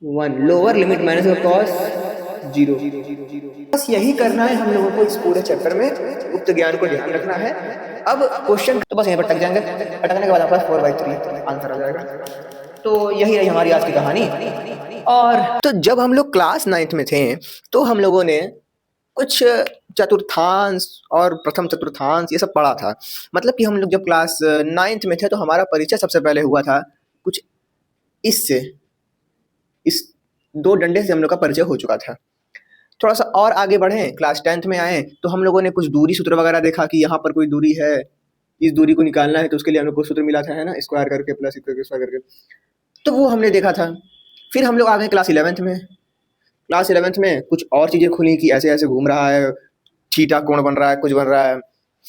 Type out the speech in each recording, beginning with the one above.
1 lower limit minus का cos 0। बस यही करना है हम लोगों को इस पूरे चैप्टर में, गुप्त ज्ञान को ध्यान रखना है। अब क्वेश्चन तो बस यहीं पर अटक जाएंगे, अटकने के बाद आपका 4/3 आंसर आ जाएगा। तो यही रही हमारी आज की कहानी। और तो जब हम लोग क्लास 9th में थे तो हम लोगों ने कुछ चतुर्थांश और प्रथम चतुर्थांश ये सब पढ़ा था। मतलब कि हम लोग जब क्लास 9th में थे तो हमारा परिचय सबसे पहले हुआ था कुछ इससे, इस 2 डंडे से हम लोग का परिचय हो चुका था। थोड़ा सा और आगे बढ़े, क्लास 10th में आए तो हम लोगों ने कुछ दूरी सूत्र वगैरह देखा कि यहाँ पर कोई दूरी है, इस दूरी को निकालना है, तो उसके लिए हम लोग को सूत्र मिला था, है ना, स्क्वायर करके प्लस स्क्वायर करके, तो वो हमने देखा था। फिर हम लोग आ गए क्लास 11th में। क्लास 11th में कुछ और चीज़ें खुली कि ऐसे ऐसे घूम रहा है, थीटा कोण बन रहा है, कुछ बन रहा है।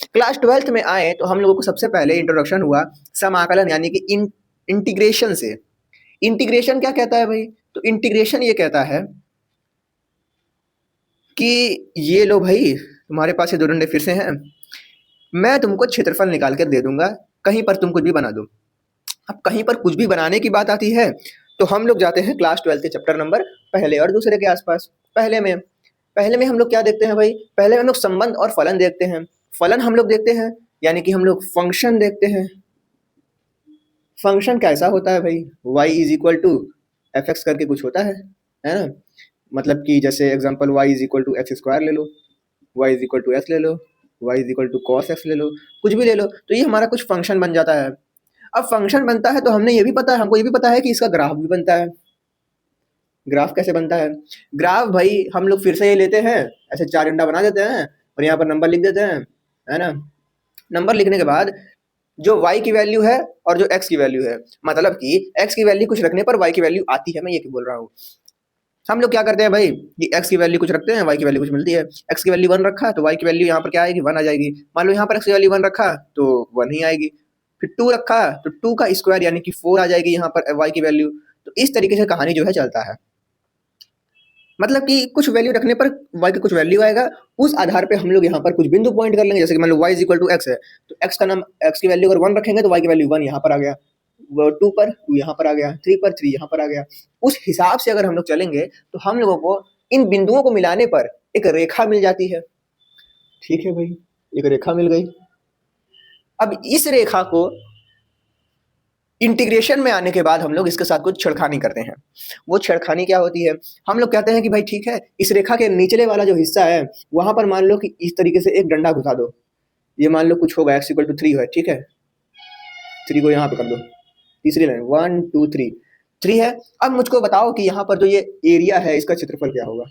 क्लास 12th में आए तो हम लोगों को सबसे पहले इंट्रोडक्शन हुआ समाकलन यानी कि इंटीग्रेशन से। इंटीग्रेशन क्या कहता है भाई? तो इंटीग्रेशन ये कहता है कि ये लो भाई, तुम्हारे पास ये 2 डंडे फिर से हैं, मैं तुमको क्षेत्रफल निकाल कर दे दूंगा, कहीं पर तुम कुछ भी बना दो। अब कहीं पर कुछ भी बनाने की बात आती है तो हम लोग जाते हैं क्लास 12 के चैप्टर नंबर पहले और दूसरे के आसपास। पहले में हम लोग क्या देखते हैं भाई? पहले हम लोग संबंध और फलन देखते हैं। फलन हम लोग देखते हैं यानी कि हम लोग फंक्शन देखते हैं। फंक्शन कैसा होता है भाई? y is equal to F X करके कुछ होता है ना? मतलब कि जैसे example y is equal to X square ले लो, y is equal to X ले लो, y is equal to cos X ले लो, कुछ भी ले लो, तो ये हमारा कुछ फंक्शन बन जाता है। अब फंक्शन बनता है तो हमको ये भी पता है कि इसका ग्राफ भी बनता है। ग्राफ कैसे बनता है? ग्राफ भाई हम लोग फिर से ये लेते हैं, ऐसे 4 डंडा बना देते हैं और यहाँ पर नंबर लिख देते हैं, है ना। नंबर लिखने के बाद जो y की वैल्यू है और जो x की वैल्यू है, मतलब कि x की वैल्यू कुछ रखने पर y की वैल्यू आती है, मैं ये क्यों बोल रहा हूँ। हम लोग क्या करते हैं भाई कि x की वैल्यू कुछ रखते हैं, y की वैल्यू कुछ मिलती है। x की वैल्यू 1 रखा तो y की वैल्यू यहाँ पर क्या आएगी? 1 आ जाएगी। मान लो यहाँ पर x की वैल्यू 1 रखा तो 1 ही आएगी। फिर 2 रखा तो 2 का स्क्वायर यानी कि 4 आ जाएगी यहाँ पर y की वैल्यू। तो इस तरीके से कहानी जो है चलता है। मतलब कि कुछ वैल्यू रखने पर y की कुछ वैल्यू आएगा, उस आधार पे हम लोग यहाँ पर कुछ बिंदु पॉइंट कर लेंगे। जैसे कि मान लो y is equal to X है तो x की वैल्यू अगर 1 रखेंगे तो y की वैल्यू 1 यहाँ पर आ गया, 2 पर 2 यहाँ पर आ गया, 3 पर 3 यहाँ पर आ गया। उस हिसाब से अगर हम लोग चलेंगे तो हम लोगों को इन बिंदुओं को मिलाने पर एक रेखा मिल जाती है। ठीक है भाई, एक रेखा मिल गई। अब इस रेखा को इंटीग्रेशन में आने के बाद हम लोग इसके साथ कुछ छेड़खानी करते हैं। वो छेड़खानी क्या होती है? हम लोग कहते हैं कि भाई ठीक है, इस रेखा के निचले वाला जो हिस्सा है वहां पर मान लो कि इस तरीके से एक डंडा घुसा दो। ये मान लो कुछ होगा x इक्वल टू 3 है, ठीक है, 3 को यहाँ पे कर दो, तीसरी लाइन 1 2 3 3 है। अब मुझको बताओ कि यहाँ पर जो ये एरिया है इसका क्षेत्रफल क्या होगा?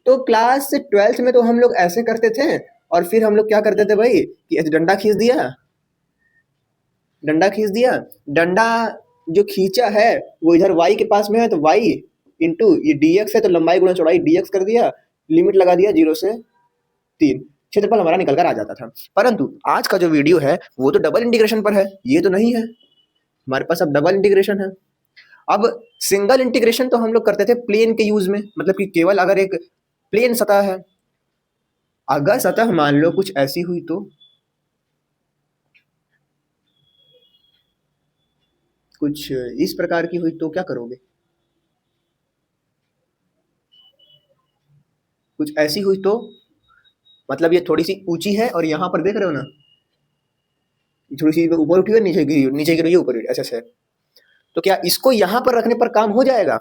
तो क्लास 12th में तो हम लोग ऐसे करते थे और फिर हम लोग क्या करते थे भाई कि डंडा खींच दिया, डंडा जो खींचा है वो इधर y के पास में है तो y इंटू ये dx है तो लंबाई गुणा चौड़ाई dx कर दिया, लिमिट लगा दिया 0 से 3, क्षेत्रफल हमारा निकल कर आ जाता था। परंतु आज का जो वीडियो है वो तो डबल इंटीग्रेशन पर है, ये तो नहीं है हमारे पास। अब डबल इंटीग्रेशन है। अब सिंगल इंटीग्रेशन तो हम लोग करते थे प्लेन के यूज में, मतलब कि केवल अगर एक प्लेन सतह है, अगर सतह मान लो कुछ ऐसी हुई तो कुछ इस प्रकार की हुई तो क्या करोगे? कुछ ऐसी हुई तो मतलब ये थोड़ी सी ऊंची है और यहाँ पर देख रहे हो ना, थोड़ी सी ऊपर उठी है, नीचे गिरी ऊपर ऐसे ऐसे, तो क्या इसको यहाँ पर रखने पर काम हो जाएगा?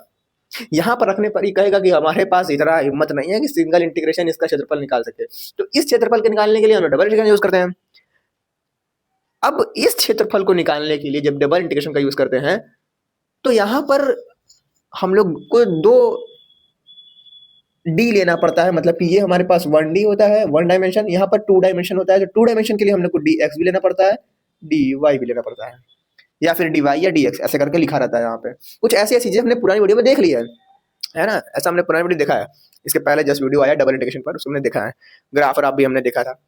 यहाँ पर रखने पर ही कहेगा कि हमारे पास इतना हिम्मत नहीं है कि सिंगल इंटीग्रेशन इसका क्षेत्रफल निकाल सके। तो इस क्षेत्रफल के निकालने के लिए हम डबल इंटीग्रेशन यूज करते हैं। अब इस क्षेत्रफल को निकालने के लिए जब डबल इंटीग्रेशन का यूज करते हैं तो यहाँ पर हम लोग को 2 डी लेना पड़ता है। मतलब कि ये हमारे पास 1D होता है, 1 डायमेंशन, यहाँ पर 2 डायमेंशन होता है। तो 2 डायमेंशन के लिए हम लोग को dx भी लेना पड़ता है, dy भी लेना पड़ता है, या फिर dy या dx ऐसे करके लिखा रहता है। यहाँ पे कुछ ऐसी चीजें हमने पुरानी वीडियो में देख लिया है ना, ऐसा हमने पुरानी वीडियो देखा है। इसके पहले जस्ट वीडियो आया डबल इंटीग्रेशन पर, उसमें देखा है, ग्राफ और आप भी हमने देखा था।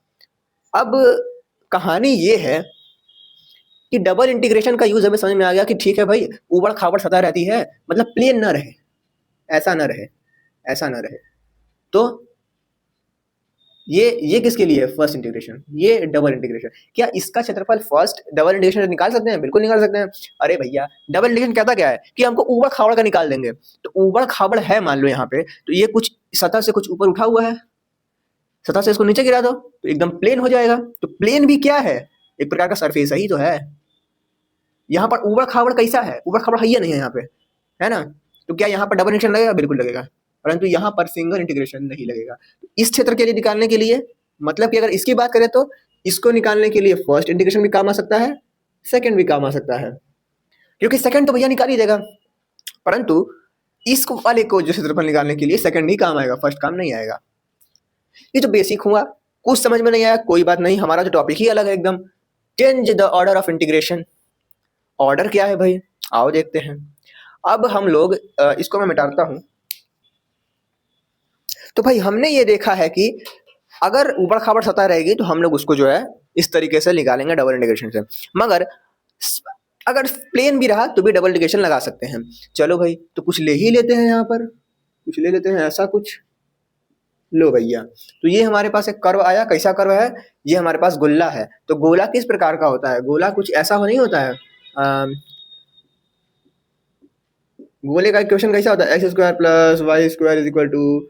अब कहानी ये है कि डबल इंटीग्रेशन का यूज हमें समझ में आ गया कि ठीक है भाई, ऊबड़ खाबड़ सतह रहती है, मतलब प्लेन ना रहे, ऐसा ना रहे, तो ये किसके लिए है? फर्स्ट इंटीग्रेशन, ये डबल इंटीग्रेशन। क्या इसका क्षेत्रफल फर्स्ट डबल इंटीग्रेशन से निकाल सकते हैं? बिल्कुल निकाल सकते हैं। अरे भैया डबल इंटीग्रेशन कहता क्या है कि हमको ऊबड़ खाबड़ का निकाल देंगे। तो ऊबड़ खाबड़ है मान लो यहाँ पे, तो ये कुछ सतह से कुछ ऊपर उठा हुआ है, सतह से इसको नीचे गिरा दो तो एकदम प्लेन हो जाएगा। तो प्लेन भी क्या है? एक प्रकार का सरफेस ही तो है। यहाँ पर ऊबड़ खाबड़ कैसा है? ऊबड़ खाबड़ है या नहीं है यहाँ पे, है ना? तो क्या यहाँ पर डबल इंटीग्रेशन लगेगा? बिल्कुल लगेगा, परंतु यहाँ पर सिंगल इंटीग्रेशन नहीं लगेगा। इस क्षेत्र के लिए निकालने के लिए, मतलब कि अगर इसकी बात करें तो इसको निकालने के लिए फर्स्ट इंटीग्रेशन भी काम आ सकता है, सेकंड भी काम आ सकता है, क्योंकि सेकंड तो भैया निकाल ही देगा। परंतु इस वाले को जो क्षेत्रफल निकालने के लिए सेकंड ही काम आएगा, फर्स्ट काम नहीं आएगा। ये तो बेसिक हुआ, कुछ समझ में नहीं आया कोई बात नहीं, हमारा जो टॉपिक ही अलग है एकदम। Change the order of integration. Order क्या है भाई? आओ देखते हैं। अब हम लोग इसको मैं मिटाता हूं। तो भाई हमने ये देखा है कि अगर ऊबड़ खाबड़ सतह रहेगी तो हम लोग उसको जो है इस तरीके से निकालेंगे डबल इंटीग्रेशन से, मगर अगर प्लेन भी रहा तो भी डबल इंटीग्रेशन लगा सकते हैं। चलो भाई तो कुछ ले ही लेते हैं, यहाँ पर कुछ ले लेते हैं, ऐसा कुछ लो भैया। तो ये हमारे पास एक कर्व आया, कैसा कर्व है? ये हमारे पास गोला है। तो गोला किस प्रकार का होता है? गोला कुछ ऐसा नहीं होता है। गोले का इक्वेशन कैसा होता है? X square plus Y square is equal to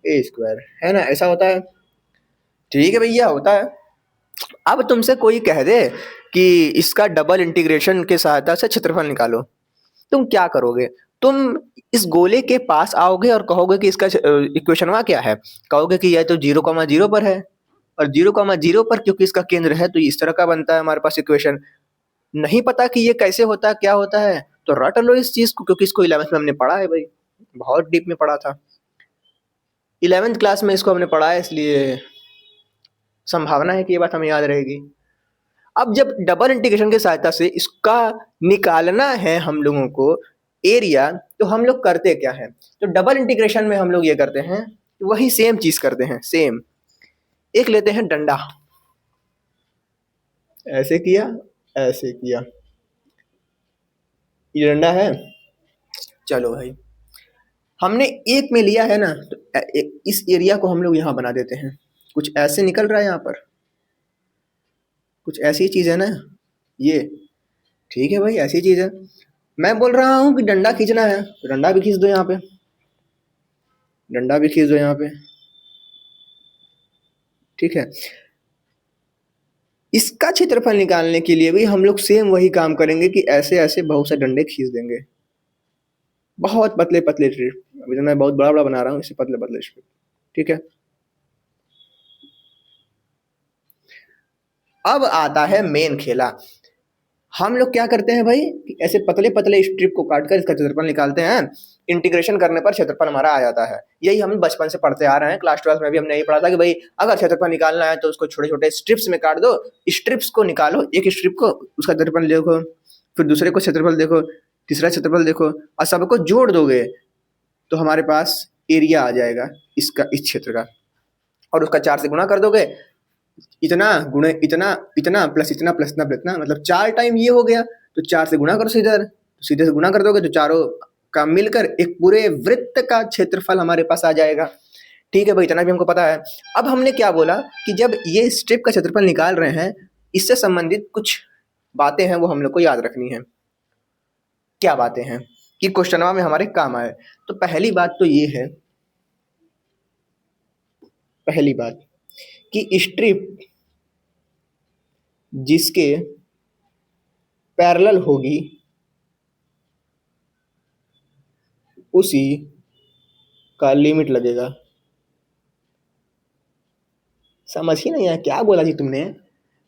A square, है ना? ऐसा होता है। ठीक है भैया, होता है। अब तुमसे कोई कह दे कि इसका डबल इंटीग्रेशन के सहायता से क्षेत्रफल निकालो, तुम क्या करोगे? तुम इस गोले के पास आओगे और कहोगे कि इसका इक्वेशन वहां क्या है? कहोगे कि यह तो 0,0 पर है, और 0,0 पर क्योंकि इसका केंद्र है तो इस तरह का बनता है हमारे पास इक्वेशन। नहीं पता कि ये कैसे होता है, क्या होता है, तो रट लो इस चीज को, क्योंकि इसको 11th में हमने पढ़ा है भाई, बहुत डीप में पढ़ा था। 11th क्लास में इसको हमने पढ़ा है, इसलिए संभावना है कि ये बात हमें याद रहेगी। अब जब डबल इंटीग्रेशन की सहायता से इसका निकालना है हम लोगों को एरिया, तो हम लोग करते क्या है? तो डबल इंटीग्रेशन में हम लोग ये करते हैं, वही सेम चीज करते हैं, सेम। एक लेते हैं डंडा, ऐसे किया, ऐसे किया, ये डंडा है। चलो भाई हमने एक में लिया है ना, तो इस एरिया को हम लोग यहाँ बना देते हैं। कुछ ऐसे निकल रहा है यहाँ पर, कुछ ऐसी चीज है ना ये। ठीक है भाई, ऐसी चीज है। मैं बोल रहा हूँ कि डंडा खींचना है, तो डंडा भी खींच दो यहाँ पे, डंडा भी खींच दो यहाँ पे। ठीक है, इसका क्षेत्रफल निकालने के लिए भी हम लोग सेम वही काम करेंगे कि ऐसे ऐसे बहुत से डंडे खींच देंगे, बहुत पतले पतले स्ट्रिप। अभी तो मैं बहुत बड़ा बड़ा बना रहा हूँ, इससे पतले पतले स्ट्रिप। ठीक है, अब आता है मेन खेला। हम लोग क्या करते हैं भाई, ऐसे पतले पतले स्ट्रिप को काटकर इसका क्षेत्रफल निकालते हैं। इंटीग्रेशन करने पर क्षेत्रफल हमारा आ जाता है। यही हम बचपन से पढ़ते आ रहे हैं, क्लास 12 में भी हमने यही पढ़ा था कि भाई अगर क्षेत्रफल निकालना है तो उसको छोटे छोटे स्ट्रिप्स में काट दो, स्ट्रिप्स को निकालो, एक स्ट्रिप को उसका क्षेत्रफल देखो, फिर दूसरे को क्षेत्रफल देखो, तीसरा क्षेत्रफल देखो, और सबको जोड़ दोगे तो हमारे पास एरिया आ जाएगा इसका, इस क्षेत्र का। और उसका 4 से गुणा कर दोगे, इतना गुणे इतना, इतना प्लस इतना प्लस इतना प्लस इतना, मतलब 4 टाइम ये हो गया। तो 4 से गुणा करो सीधे, सीधे से गुणा कर दोगे तो चारों का मिलकर एक पूरे वृत्त का क्षेत्रफल हमारे पास आ जाएगा। ठीक है भाई, इतना भी हमको पता है। अब हमने क्या बोला कि जब ये स्ट्रिप का क्षेत्रफल निकाल रहे हैं, इससे संबंधित कुछ बातें हैं वो हम लोग को याद रखनी है। क्या बातें हैं कि क्वेश्चनवा में हमारे काम आए? तो पहली बात तो ये है, पहली बात कि स्ट्रिप जिसके पैरेलल होगी उसी का लिमिट लगेगा। समझ ही नहीं आया, क्या बोला जी तुमने?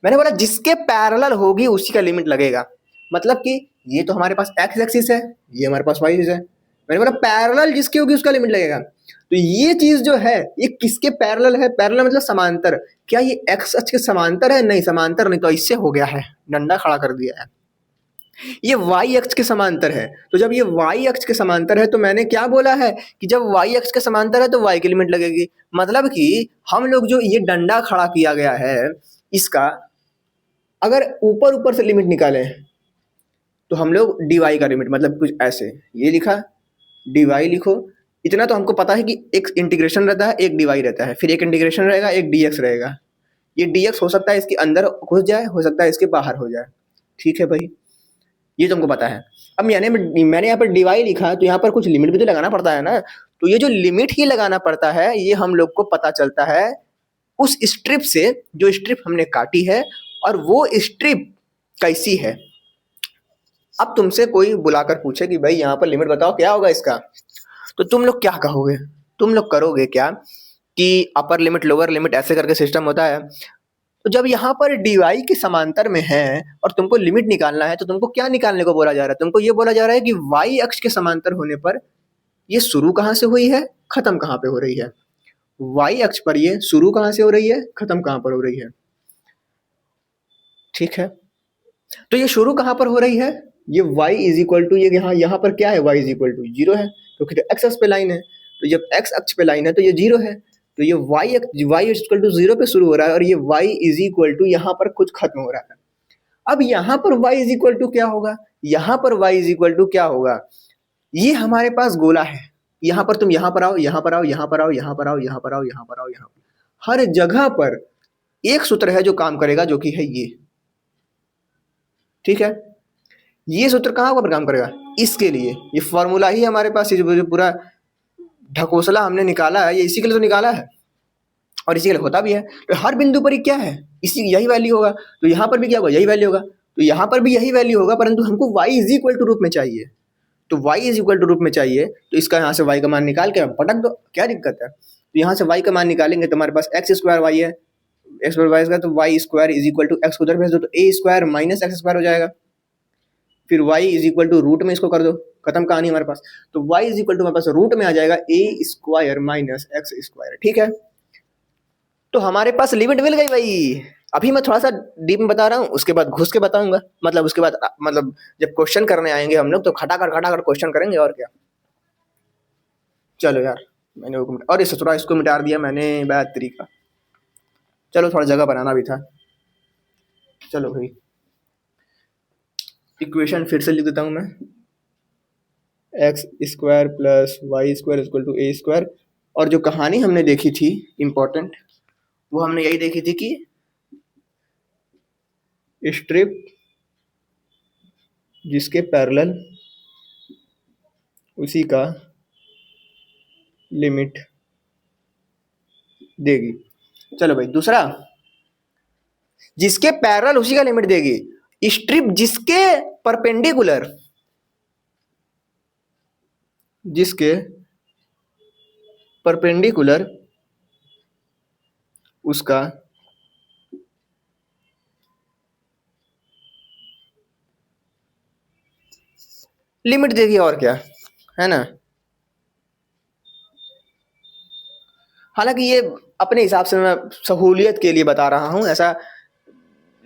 मैंने बोला जिसके पैरेलल होगी उसी का लिमिट लगेगा। मतलब कि ये तो हमारे पास एक्स एक्सिस है, ये हमारे पास वाई एक्सिस है। मैंने बोला पैरेलल जिसकी होगी उसका लिमिट लगेगा। तो ये चीज जो है ये किसके पैरेलल है? पैरेलल मतलब समांतर। क्या ये एक्स अक्ष के समांतर है? नहीं, समांतर नहीं, तो इससे हो गया है, डंडा खड़ा कर दिया है। ये वाई अक्ष के समांतर है। तो जब ये वाई अक्ष के समांतर है तो मैंने क्या बोला है कि जब वाई अक्ष के समांतर है तो वाई की लिमिट लगेगी। मतलब कि हम लोग जो ये डंडा खड़ा किया गया है इसका अगर ऊपर ऊपर से लिमिट निकालें तो हम लोग dy का लिमिट, मतलब कुछ ऐसे ये लिखा, dy लिखो, इतना तो हमको पता है कि एक इंटीग्रेशन रहता है, एक डीवाई रहता है, फिर एक इंटीग्रेशन रहेगा, एक डीएक्स रहेगा। ये डीएक्स हो सकता है इसके अंदर घुस जाए, हो सकता है इसके बाहर हो जाए। ठीक है भाई, ये तुमको पता है। अब मैंने यहाँ पर डीवाई लिखा, तो यहाँ पर कुछ लिमिट भी तो लगाना पड़ता है ना। तो ये जो लिमिट ही लगाना पड़ता है, ये हम लोग को पता चलता है उस स्ट्रिप से, जो स्ट्रिप हमने काटी है, और वो स्ट्रिप कैसी है। अब तुमसे कोई बुलाकर पूछे कि भाई यहाँ पर लिमिट बताओ क्या होगा इसका, तो तुम लोग क्या कहोगे? तुम लोग करोगे क्या कि अपर लिमिट लोअर लिमिट ऐसे करके सिस्टम होता है। तो जब यहाँ पर dy के समांतर में है और तुमको लिमिट निकालना है, तो तुमको क्या निकालने को बोला जा रहा है? तुमको ये बोला जा रहा है कि y अक्ष के समांतर होने पर ये शुरू कहाँ से हुई है, खत्म कहाँ पे हो रही है। y अक्ष पर ये शुरू कहाँ से हो रही है, खत्म कहाँ पर हो रही है। ठीक है, तो ये शुरू कहाँ पर हो रही है, ये y इज इक्वल टू, ये यहाँ पर क्या है, y इज इक्वल टू 0 है, क्योंकि तो x अक्ष पे लाइन है। तो जब x अक्ष पे लाइन है तो ये 0 है, तो ये y इज इक्वल टू 0 पे शुरू हो रहा है, और ये y इज इक्वल टू यहाँ पर कुछ खत्म हो रहा है। अब यहाँ पर y इज इक्वल टू क्या होगा, यहाँ पर y इज इक्वल टू क्या होगा, ये हमारे पास गोला है। यहाँ पर तुम यहाँ पर आओ, यहाँ पर आओ, यहाँ पर आओ, यहाँ पर आओ, यहाँ पर आओ, यहाँ पर आओ, यहाँ पर, हर जगह पर एक सूत्र है जो काम करेगा, जो कि है ये। ठीक है, ये सूत्र कहाँ पर काम करेगा, इसके लिए। ये फॉर्मूला ही हमारे पास, जो पूरा ढकोसला हमने निकाला है, ये इसी के लिए तो निकाला है, और इसी के लिए होता भी है। तो हर बिंदु पर क्या है, इसी यही वैल्यू होगा। तो यहाँ पर भी क्या होगा, यही वैल्यू होगा। तो यहाँ पर भी यही वैल्यू होगा, परंतु हमको y इज इक्वल टू रूप में चाहिए। तो y इज इक्वल टू रूप में चाहिए, तो इसका यहाँ से y का मान निकाल के पटक दो, क्या दिक्कत है। तो यहाँ से y का मान निकालेंगे तो हमारे पास एक्स स्क्वायर वाई है, एक्स स्क्वायर वाई स्क्वायर, तो Y square is equal to X को उधर भेज दो, तो A square minus x square हो जाएगा। फिर y is equal to root में इसको कर दो, खत्म कहानी हमारे पास। तो y इज इक्वल टू हमारे पास रूट में आ जाएगा ए स्क्वायर माइनस एक्स स्क्वायर। ठीक है, तो हमारे पास लिमिट मिल गई भाई। अभी मैं थोड़ा सा डीप में बता रहा हूँ, उसके बाद घुस के बताऊंगा। मतलब उसके बाद मतलब जब क्वेश्चन करने आएंगे हम लोग, तो खटाखट क्वेश्चन करेंगे, और क्या। चलो यार, मैंने वो और इस थोड़ा इसको मिटा दिया मैंने, बैड तरीका। चलो थोड़ा जगह बनाना भी था। चलो भाई, इक्वेशन फिर से लिख देता हूँ मैं, X square plus Y square equal to A square. और जो कहानी हमने देखी थी इम्पोर्टेंट, वो हमने यही देखी थी कि स्ट्रिप जिसके पैरेलल उसी का लिमिट देगी। चलो भाई, दूसरा, जिसके पैरेलल उसी का लिमिट देगी। स्ट्रिप जिसके परपेंडिकुलर, जिसके परपेंडिकुलर उसका लिमिट देगी, और क्या है ना। हालांकि ये अपने हिसाब से मैं सहूलियत के लिए बता रहा हूं, ऐसा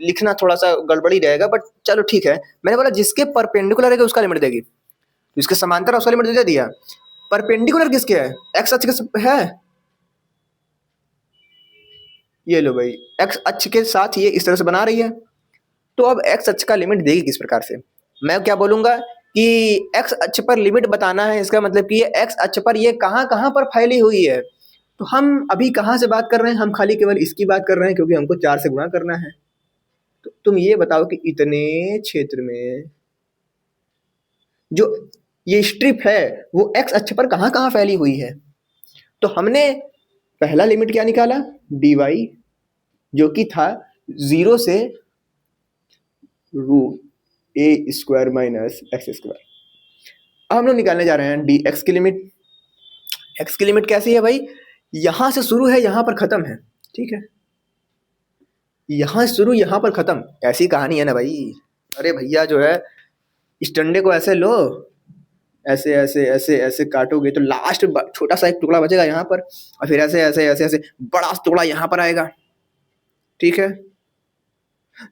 लिखना थोड़ा सा गड़बड़ी रहेगा, बट चलो ठीक है। मैंने बोला जिसके परपेंडिकुलर है उसका लिमिट देगी, तो इसके समांतर उसका लिमिट दे दिया। परपेंडिकुलर किसके है, एक्स अक्ष के है। ये लो भाई, एक्स अक्ष के साथ ये इस तरह से बना रही है। तो अब एक्स अक्ष का लिमिट देगी किस प्रकार से, मैं क्या बोलूंगा कि एक्स अक्ष पर लिमिट बताना है, इसका मतलब कि ये एक्स अक्ष पर ये कहाँ कहाँ पर फैली हुई है। तो हम अभी कहाँ से बात कर रहे हैं, हम खाली केवल इसकी बात कर रहे हैं, क्योंकि हमको 4 से गुणा करना है। तो तुम ये बताओ कि इतने क्षेत्र में जो ये स्ट्रिप है वो एक्स अक्ष पर कहाँ कहाँ फैली हुई है। तो हमने पहला लिमिट क्या निकाला, dy, जो कि था 0 से root A square minus x square. अब हम लोग निकालने जा रहे हैं dx की लिमिट। x की लिमिट कैसी है भाई, यहां से शुरू है यहां पर खत्म है। ठीक है, यहां शुरू यहां पर खत्म, ऐसी कहानी है ना भाई। अरे भैया जो है, इस डंडे को ऐसे लो, ऐसे ऐसे ऐसे ऐसे काटोगे तो लास्ट छोटा सा एक टुकड़ा बचेगा यहाँ पर, और फिर ऐसे ऐसे ऐसे ऐसे बड़ा टुकड़ा यहाँ पर आएगा। ठीक है,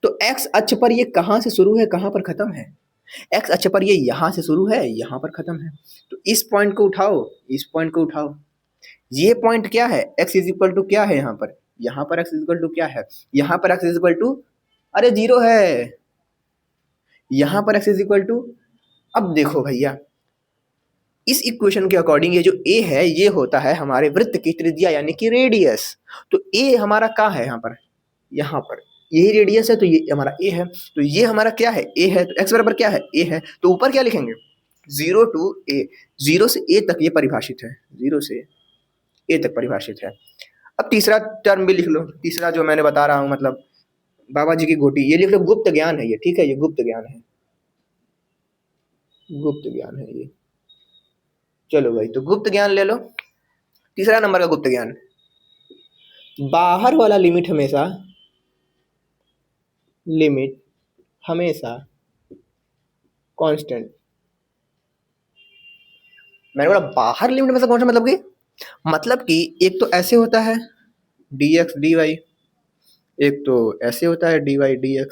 तो एक्स अक्ष पर ये कहाँ से शुरू है कहाँ पर खत्म है, एक्स अक्ष पर ये यहाँ से शुरू है यहाँ पर खत्म है। तो इस पॉइंट को उठाओ, इस पॉइंट को उठाओ। ये पॉइंट क्या है, x इज इक्वल टू क्या है यहाँ पर x इज इक्वल टू क्या है, यहाँ पर x इज इक्वल टू, अरे 0 है। यहाँ पर x इज इक्वल टू, अब देखो भैया, इस इक्वेशन के अकॉर्डिंग ये जो ए है ये होता है हमारे वृत्त की त्रिज्या यानी कि रेडियस। तो ए हमारा कहाँ है, यहाँ पर यही रेडियस है, तो ये हमारा ए है। तो ये हमारा क्या है, ए है, तो एक्स बराबर क्या है, ए है, तो ऊपर क्या लिखेंगे 0 to a, 0 से a तक ये परिभाषित है, 0 से a तक परिभाषित है। अब तीसरा टर्म भी लिख लो, तीसरा जो मैंने बता रहा हूँ मतलब बाबा जी की गोटी, ये लिख लो गुप्त ज्ञान है ये, ठीक है, ये गुप्त ज्ञान है, गुप्त ज्ञान है ये। चलो भाई, तो गुप्त ज्ञान ले लो, तीसरा नंबर का गुप्त ज्ञान, बाहर वाला लिमिट हमेशा कांस्टेंट। मैंने बोला बाहर लिमिट हमेशा कांस्टेंट मतलब कि एक तो ऐसे होता है dx dy, एक तो ऐसे होता है dy dx।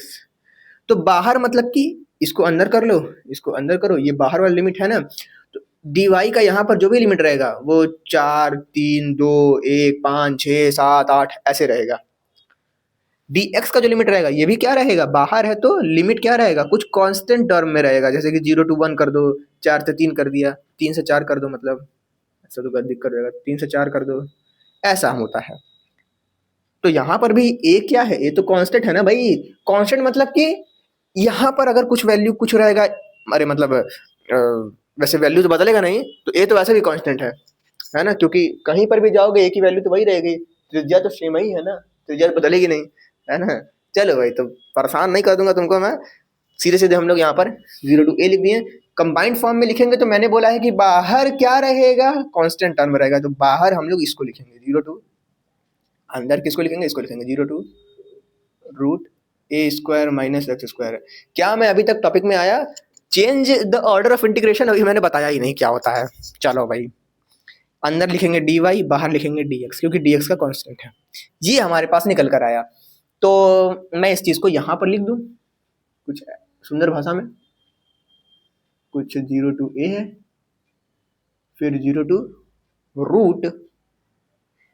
तो बाहर मतलब कि इसको अंदर कर लो, इसको अंदर करो, ये बाहर वाला लिमिट है ना, तो dy का यहाँ पर जो भी लिमिट रहेगा वो 4, 3, 2, 1, 5, 6, 7, 8 ऐसे रहेगा। dx का जो लिमिट रहेगा ये भी क्या रहेगा, बाहर है तो लिमिट क्या रहेगा, कुछ कांस्टेंट टर्म में रहेगा, जैसे कि 0 to 1 कर दो, 4 से 3 कर दिया, 3 से 4 कर दो, मतलब ऐसा तो दिक्कत रहेगा, 3 से 4 कर दो, ऐसा होता है। तो यहाँ पर भी ए क्या है, ए तो कांस्टेंट है ना भाई। कांस्टेंट मतलब कि यहाँ पर अगर कुछ वैल्यू कुछ रहेगा, अरे मतलब वैसे वैल्यू तो बदलेगा नहीं, तो ए तो वैसे भी कांस्टेंट है ना, क्योंकि कहीं पर भी जाओगे ए की वैल्यू तो वही रहेगी, त्रिज्या तो सेम ही है ना, त्रिज्या तो बदलेगी नहीं, है ना। चलो भाई, तो परेशान नहीं कर दूंगा तुमको मैं, सीधे सीधे हम लोग यहाँ पर 0 to a लिख दिए। कंबाइंड फॉर्म में लिखेंगे तो मैंने बोला है कि बाहर क्या रहेगा, कांस्टेंट टर्म रहेगा, तो बाहर हम लोग इसको लिखेंगे 0 to, अंदर किसको लिखेंगे, इसको लिखेंगे 0 to root A square minus x square. क्या मैं अभी तक टॉपिक में आया, change the order of integration अभी मैंने बताया ही नहीं क्या होता है। चलो भाई, अंदर लिखेंगे dy, बाहर लिखेंगे dx, क्योंकि dx का कांस्टेंट है, ये हमारे पास निकल कर आया। तो मैं इस चीज को यहाँ पर लिख दूं कुछ सुंदर भाषा में, कुछ 0 to a है, फिर 0 to root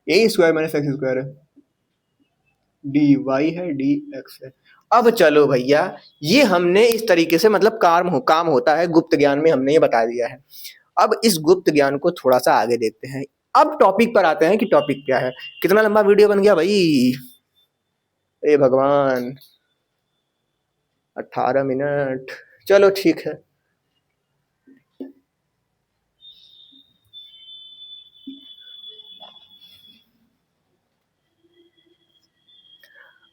A square minus x square है, dy है, dx है। अब चलो भैया, ये हमने इस तरीके से मतलब काम होता है गुप्त ज्ञान में, हमने ये बता दिया है। अब इस गुप्त ज्ञान को थोड़ा सा आगे देखते हैं, अब टॉपिक पर आते हैं कि टॉपिक क्या है। कितना लंबा वीडियो बन गया भाई, ए भगवान, 18 मिनट, चलो ठीक है।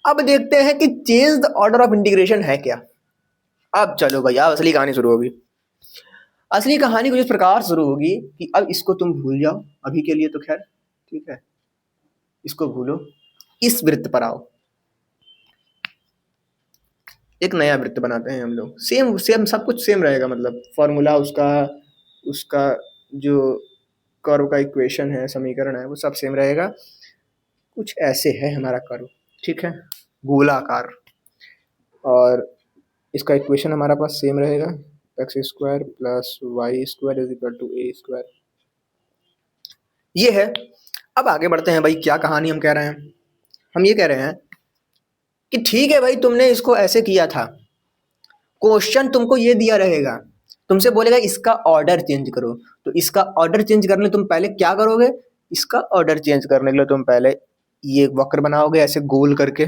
अब देखते हैं कि change the order of integration है क्या। अब चलो भैया, असली कहानी शुरू होगी। असली कहानी कुछ इस प्रकार शुरू होगी कि अब इसको तुम भूल जाओ अभी के लिए, तो खैर ठीक है, इसको भूलो, इस वृत्त पर आओ, एक नया वृत्त बनाते हैं हम लोग, सेम सेम सब कुछ सेम रहेगा, मतलब फॉर्मूला उसका उसका जो कर्व का इक्वेशन है, समीकरण है, वो सब सेम रहेगा। कुछ ऐसे है हमारा कर्व, ठीक है, गोलाकार, और इसका इक्वेशन हमारा पास सेम रहेगा, X square plus Y square is equal to A square, ये है। अब आगे बढ़ते हैं भाई, क्या कहानी हम कह रहे हैं, हम ये कह रहे हैं कि ठीक है भाई, तुमने इसको ऐसे किया था, क्वेश्चन तुमको ये दिया रहेगा, तुमसे बोलेगा इसका ऑर्डर चेंज करो, तो इसका ऑर्डर चेंज करने तुम पहले क्या करोगे, इसका ऑर्डर चेंज करने के लिए तुम पहले ये वक्र बनाओगे ऐसे गोल करके।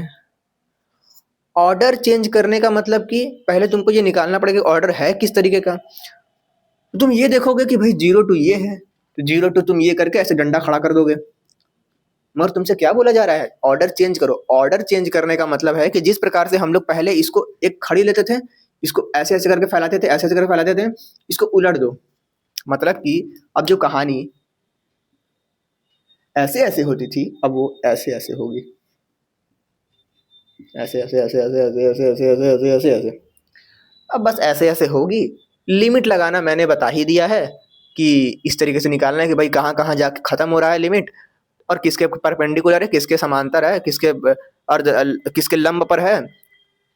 ऑर्डर चेंज करने का मतलब कि पहले तुमको ये निकालना पड़ेगा ऑर्डर है किस तरीके का। तो तुम ये देखोगे कि भाई 0 to ये है, तो 0 to तुम ये करके ऐसे डंडा खड़ा कर दोगे, मगर तुमसे क्या बोला जा रहा है, ऑर्डर चेंज करो। ऑर्डर चेंज करने का मतलब है कि जिस प्रकार से हम लोग पहले इसको एक खड़ी लेते थे, इसको ऐसे ऐसे करके फैलाते थे, ऐसे ऐसे करके फैलाते थे, इसको उलट दो, मतलब कि अब जो कहानी ऐसे ऐसे होती थी, अब वो ऐसे ऐसे होगी, ऐसे ऐसे ऐसे ऐसे ऐसे ऐसे ऐसे ऐसे ऐसे ऐसे ऐसे, अब बस ऐसे ऐसे होगी। लिमिट लगाना मैंने बता ही दिया है कि इस तरीके से निकालना है कि भाई कहाँ कहाँ जाके खत्म हो रहा है लिमिट, और किसके परपेंडिकुलर है, किसके समांतर है, किसके किसके लंब पर है,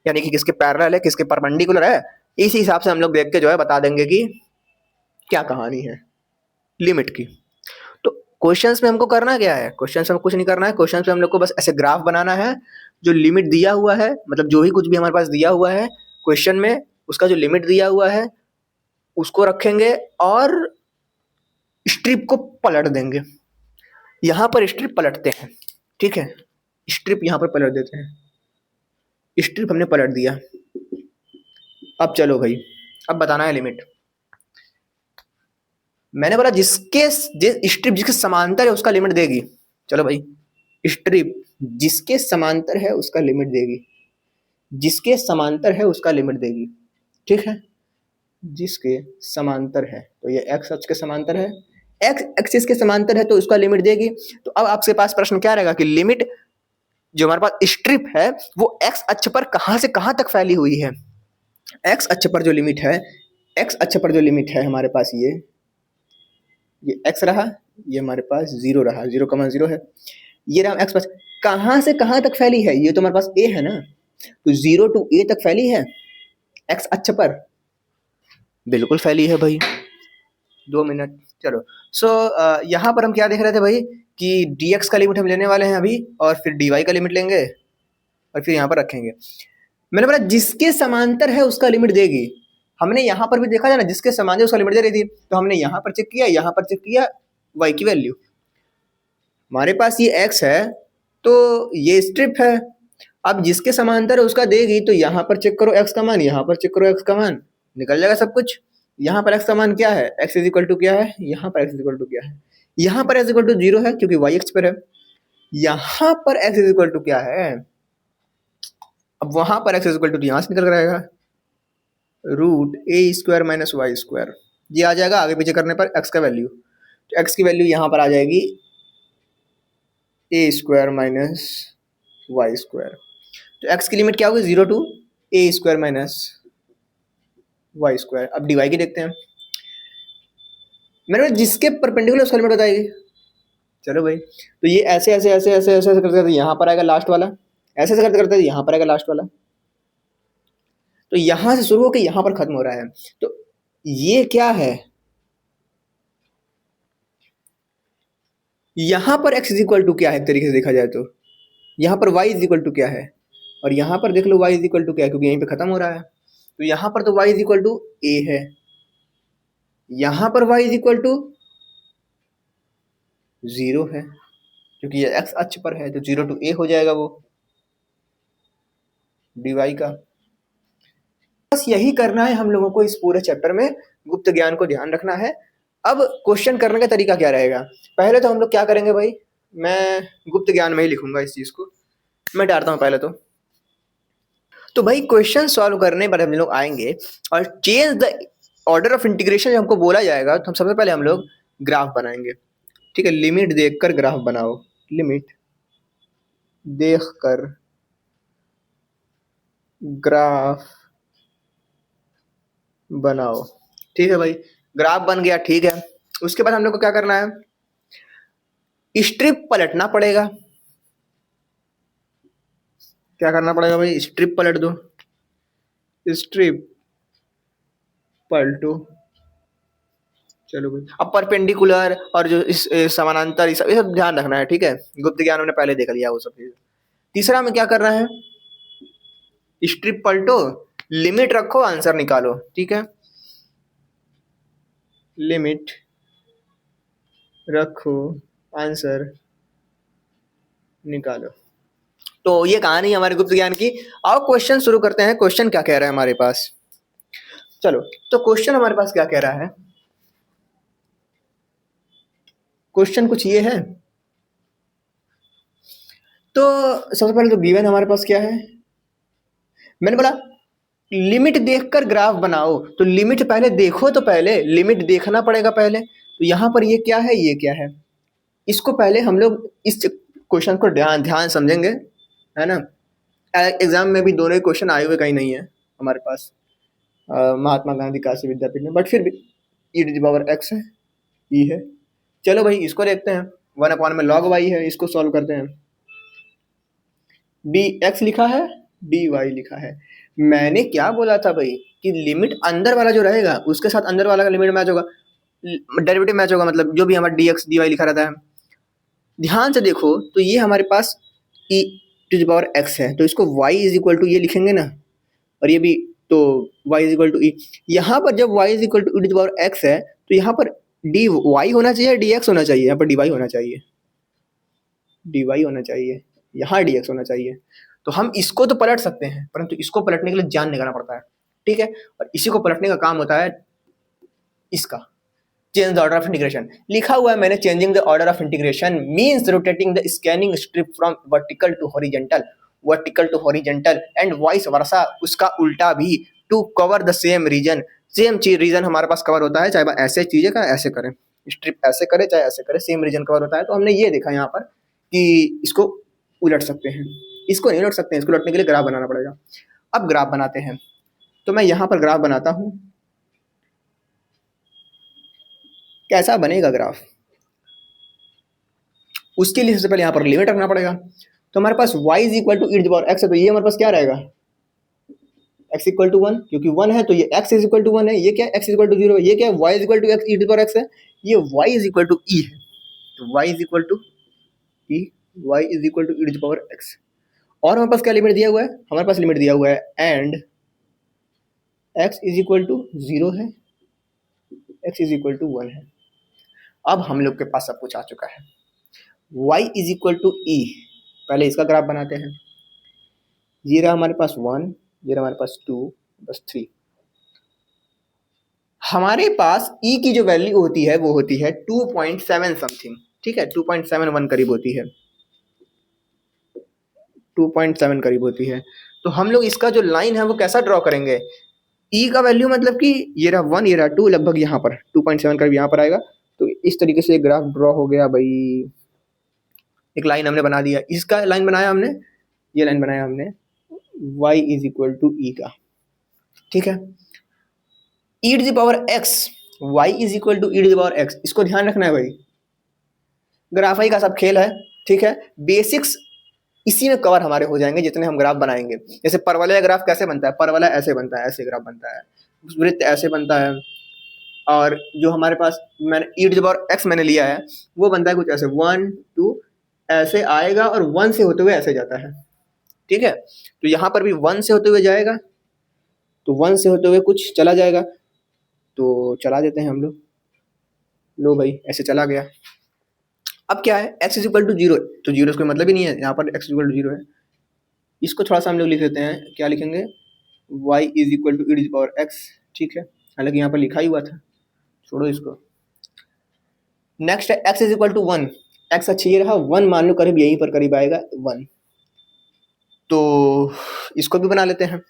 यानी कि किसके पैरेलल है, किसके परपेंडिकुलर है। इसी हिसाब से हम लोग देख के जो है बता देंगे कि क्या कहानी है लिमिट की। तो क्वेश्चंस में हमको करना क्या है, क्वेश्चंस में कुछ नहीं करना है, क्वेश्चंस में हम लोग को बस ऐसे ग्राफ बनाना है, जो लिमिट दिया हुआ है, मतलब जो भी कुछ भी हमारे पास दिया हुआ है क्वेश्चन में, उसका जो लिमिट दिया हुआ है उसको रखेंगे, और स्ट्रिप को पलट देंगे। यहाँ पर स्ट्रिप पलटते हैं, ठीक है, स्ट्रिप यहाँ पर पलट देते हैं, स्ट्रिप हमने पलट दिया। अब चलो भाई, अब बताना है लिमिट। मैंने बोला जिसके स्ट्रिप जिसके समांतर है उसका लिमिट देगी। चलो भाई, स्ट्रिप जिसके समांतर है उसका लिमिट देगी, जिसके समांतर है उसका लिमिट देगी, ठीक है, जिसके समांतर है, तो ये एक्स अक्ष के समांतर है, एक्स एक्सिस के समांतर है तो उसका लिमिट देगी। तो अब आपके पास प्रश्न क्या रहेगा कि लिमिट जो हमारे पास स्ट्रिप है वो एक्स अक्ष पर कहां से कहां तक फैली हुई है। एक्स अक्ष पर जो लिमिट है, एक्स अक्ष पर जो लिमिट है हमारे पास ये एक्स रहा, ये हमारे पास 0 रहा, 0,0 है, ये रहा एक्स पर कहां से कहां तक फैली है, ये तो हमारे पास ए है ना, तो 0 to a तक फैली है एक्स अक्ष पर, बिल्कुल फैली है भाई। 2 मिनट, चलो। यहाँ पर हम क्या देख रहे थे भाई कि dx का लिमिट हम लेने वाले हैं अभी, और फिर dy का लिमिट लेंगे और फिर यहाँ पर रखेंगे। मैंने बोला जिसके समांतर है उसका लिमिट देगी। हमने यहाँ पर भी देखा था ना, जिसके समांतर उसका लिमिट दे रही थी, तो हमने यहाँ पर चेक किया, यहाँ पर चेक किया y की वैल्यू, हमारे पास ये x है तो ये स्ट्रिप है। अब जिसके समांतर है उसका देगी, तो यहाँ पर चेक करो x का मान, यहाँ पर चेक करो x का मान, निकल जाएगा सब कुछ। यहाँ पर x का मान क्या है, x इज इक्वल टू क्या है, यहाँ पर x इज इक्वल टू क्या है, यहाँ पर x इज इक्वल टू 0 है क्योंकि y अक्ष पर है। यहाँ पर x इज इक्वल टू क्या है, अब वहां पर x इज इक्वल टू यहाँ से निकल कर आएगा √a² - y², ये आ जाएगा आगे पीछे करने पर x का वैल्यू। तो x की वैल्यू यहाँ पर आ जाएगी a² - y²। तो x की लिमिट क्या होगी, 0 to a² - y²। अब dy की देखते हैं, मैंने जिसके परपेंडिकुलर उसका लिमिट बताएगी। चलो भाई, तो ये ऐसे ऐसे ऐसे ऐसे ऐसे करते करते यहाँ पर आएगा लास्ट वाला, ऐसे ऐसे करते करते यहाँ पर आएगा लास्ट वाला, तो यहाँ से शुरू होकर यहाँ पर खत्म हो रहा है। तो ये क्या है, यहाँ पर x इज इक्वल टू क्या है, एक तरीके से देखा जाए तो यहाँ पर y इज इक्वल टू क्या है, और यहाँ पर देख लो y इज इक्वल टू क्या है, क्योंकि यहीं पे खत्म हो रहा है। तो यहाँ पर तो y is equal to a है, यहाँ पर y इज इक्वल टू 0 है, क्योंकि ये x अक्ष पर है, तो 0 to a हो जाएगा वो dy का। बस यही करना है हम लोगों को इस पूरे चैप्टर में, गुप्त ज्ञान को ध्यान रखना है। अब क्वेश्चन करने का तरीका क्या रहेगा, पहले तो हम लोग क्या करेंगे भाई, मैं गुप्त ज्ञान में ही लिखूंगा इस चीज को, मैं डालता हूँ पहले तो भाई क्वेश्चन सॉल्व करने पर हम लोग आएंगे और change the order of integration हमको बोला जाएगा, तो हम सबसे पहले हम लोग ग्राफ बनाएंगे, ठीक है, लिमिट देखकर ग्राफ बनाओ, लिमिट देखकर ग्राफ बनाओ, ठीक है भाई, ग्राफ बन गया, ठीक है। उसके बाद हम लोग को क्या करना है, स्ट्रिप पलटना पड़ेगा। क्या करना पड़ेगा भाई, स्ट्रिप पलट दो, स्ट्रिप पलटो। चलो भाई, अब परपेंडिकुलर और जो इस समानांतर ये सब ध्यान रखना है, ठीक है, गुप्त ज्ञान हमने पहले देख लिया वो सब चीज। तीसरा हमें क्या करना है, स्ट्रिप पलटो, लिमिट रखो, आंसर निकालो, ठीक है, लिमिट रखो, आंसर निकालो। तो ये कहानी हमारे गुप्त ज्ञान की। आओ क्वेश्चन शुरू करते हैं, क्वेश्चन क्या कह रहा है हमारे पास। चलो, तो क्वेश्चन हमारे पास क्या कह रहा है, क्वेश्चन कुछ ये है। तो सबसे पहले तो गिवन हमारे पास क्या है, मैंने बोला लिमिट देखकर ग्राफ बनाओ, तो लिमिट पहले देखो, तो पहले लिमिट देखना पड़ेगा पहले। तो यहाँ पर ये क्या है, ये क्या है, इसको पहले हम लोग इस क्वेश्चन को ध्यान समझेंगे, है ना। एग्जाम में भी दोनों ही क्वेश्चन आए हुए कहीं नहीं है हमारे पास, महात्मा गांधी काशी विद्यापीठ में, बट फिर भी e⁻x है, ई है। चलो भाई इसको देखते हैं, 1 में log y है, इसको सॉल्व करते हैं। dx लिखा है, dy लिखा है। मैंने क्या बोला था भाई कि लिमिट अंदर वाला जो रहेगा उसके साथ अंदर वाला का लिमिट मैच होगा, डेरिवेटिव मैच होगा, मतलब जो भी हमारा dx dy लिखा रहता है। ध्यान से देखो, तो ये हमारे पास e⁻x है, तो इसको y इज इक्वल टू ये लिखेंगे ना, और ये भी तो y इज इक्वल टू ई। यहाँ पर जब y is equal to e⁻x है, तो यहाँ पर डी वाई होना चाहिए, डी एक्स होना चाहिए, यहाँ पर डी वाई होना चाहिए, डी वाई होना चाहिए, यहाँ डी एक्स होना चाहिए। तो हम इसको तो पलट सकते हैं, परंतु इसको पलटने के लिए जान निकालना पड़ता है, ठीक है। और इसी को पलटने का काम होता है इसका, change the order of integration. लिखा हुआ है मैंने, changing the order of integration means rotating the scanning strip from vertical to horizontal, vertical to horizontal and vice versa, उसका उल्टा भी, to cover the same region. Same चीज region हमारे पास कवर होता है, चाहे ऐसे चीजें का ऐसे करें, स्ट्रिप ऐसे करे चाहे ऐसे करे, सेम रीजन कवर होता है। तो हमने ये देखा यहाँ पर कि इसको उलट सकते हैं, इसको नहीं उलट सकते हैं, इसको उलटने के लिए ग्राफ बनाना पड़ेगा। अब ग्राफ बनाते हैं, तो मैं यहाँ पर ग्राफ बनाता हूँ। कैसा बनेगा ग्राफ, उसके लिए सबसे पहले यहाँ पर लिमिट रखना पड़ेगा। तो हमारे पास y is equal to E to the power x है, तो ये हमारे पास क्या रहेगा, x इक्वल टू 1, क्योंकि 1 है तो ये x इज इक्वल टू 1 है, ये क्या x इज इक्वल टू 0 है, ये क्या y is equal to x E to the power x है, ये y is equal to e है, तो y is equal to e, y is equal to E to the power x। और हमारे पास क्या लिमिट दिया हुआ है, हमारे पास लिमिट दिया हुआ है and x is equal to 0 है, x इज इक्वल टू 1 है। अब हम लोग के पास सब कुछ आ चुका है, y is equal to e, पहले इसका ग्राफ बनाते हैं। ये रहा हमारे पास 1, ये रहा हमारे पास 2, बस 3। हमारे पास e की जो वैल्यू होती है वो होती है 2.7 समथिंग, ठीक है, 2.71 करीब होती है, 2.7 करीब होती है। तो हम लोग इसका जो लाइन है वो कैसा ड्रॉ करेंगे, e का वैल्यू मतलब कि ये रहा 1, ये रहा 2, लगभग यहाँ पर 2.7 करीब यहाँ पर आएगा। तो इस तरीके से एक ग्राफ ड्रॉ हो गया भाई, एक लाइन हमने बना दिया, इसका लाइन बनाया हमने, ये लाइन बनाया हमने y is equal to e का, ठीक है। E to the power x, y is equal to E to the power x, इसको ध्यान रखना है भाई, ग्राफाई का सब खेल है, ठीक है। बेसिक्स इसी में कवर हमारे हो जाएंगे जितने हम ग्राफ बनाएंगे। जैसे परवलय ग्राफ कैसे बनता है, परवलय ऐसे बनता है, ऐसे ग्राफ बनता है, वृत्त ऐसे बनता है, और जो हमारे पास मैंने ई टू द पावर x मैंने लिया है वो बनता है कुछ ऐसे, 1 2 ऐसे आएगा और 1 से होते हुए ऐसे जाता है, ठीक है। तो यहाँ पर भी 1 से होते हुए जाएगा, तो 1 से होते हुए कुछ चला जाएगा, तो चला देते हैं हम लोग, लो भाई ऐसे चला गया। अब क्या है, x इज इक्वल टू 0, तो 0 कोई मतलब ही नहीं है, यहाँ पर x इज इक्वल टू 0 है। इसको थोड़ा सा हम लोग लिख लेते हैं, क्या लिखेंगे, y is equal to E to the power x, ठीक है, हालांकि यहाँ पर लिखा ही हुआ था, छोड़ो इसको। नेक्स्ट है x is equal to 1, x अच्छा ये रहा 1, मान लो करीब यहीं पर करीब आएगा 1, तो इसको भी बना लेते हैं।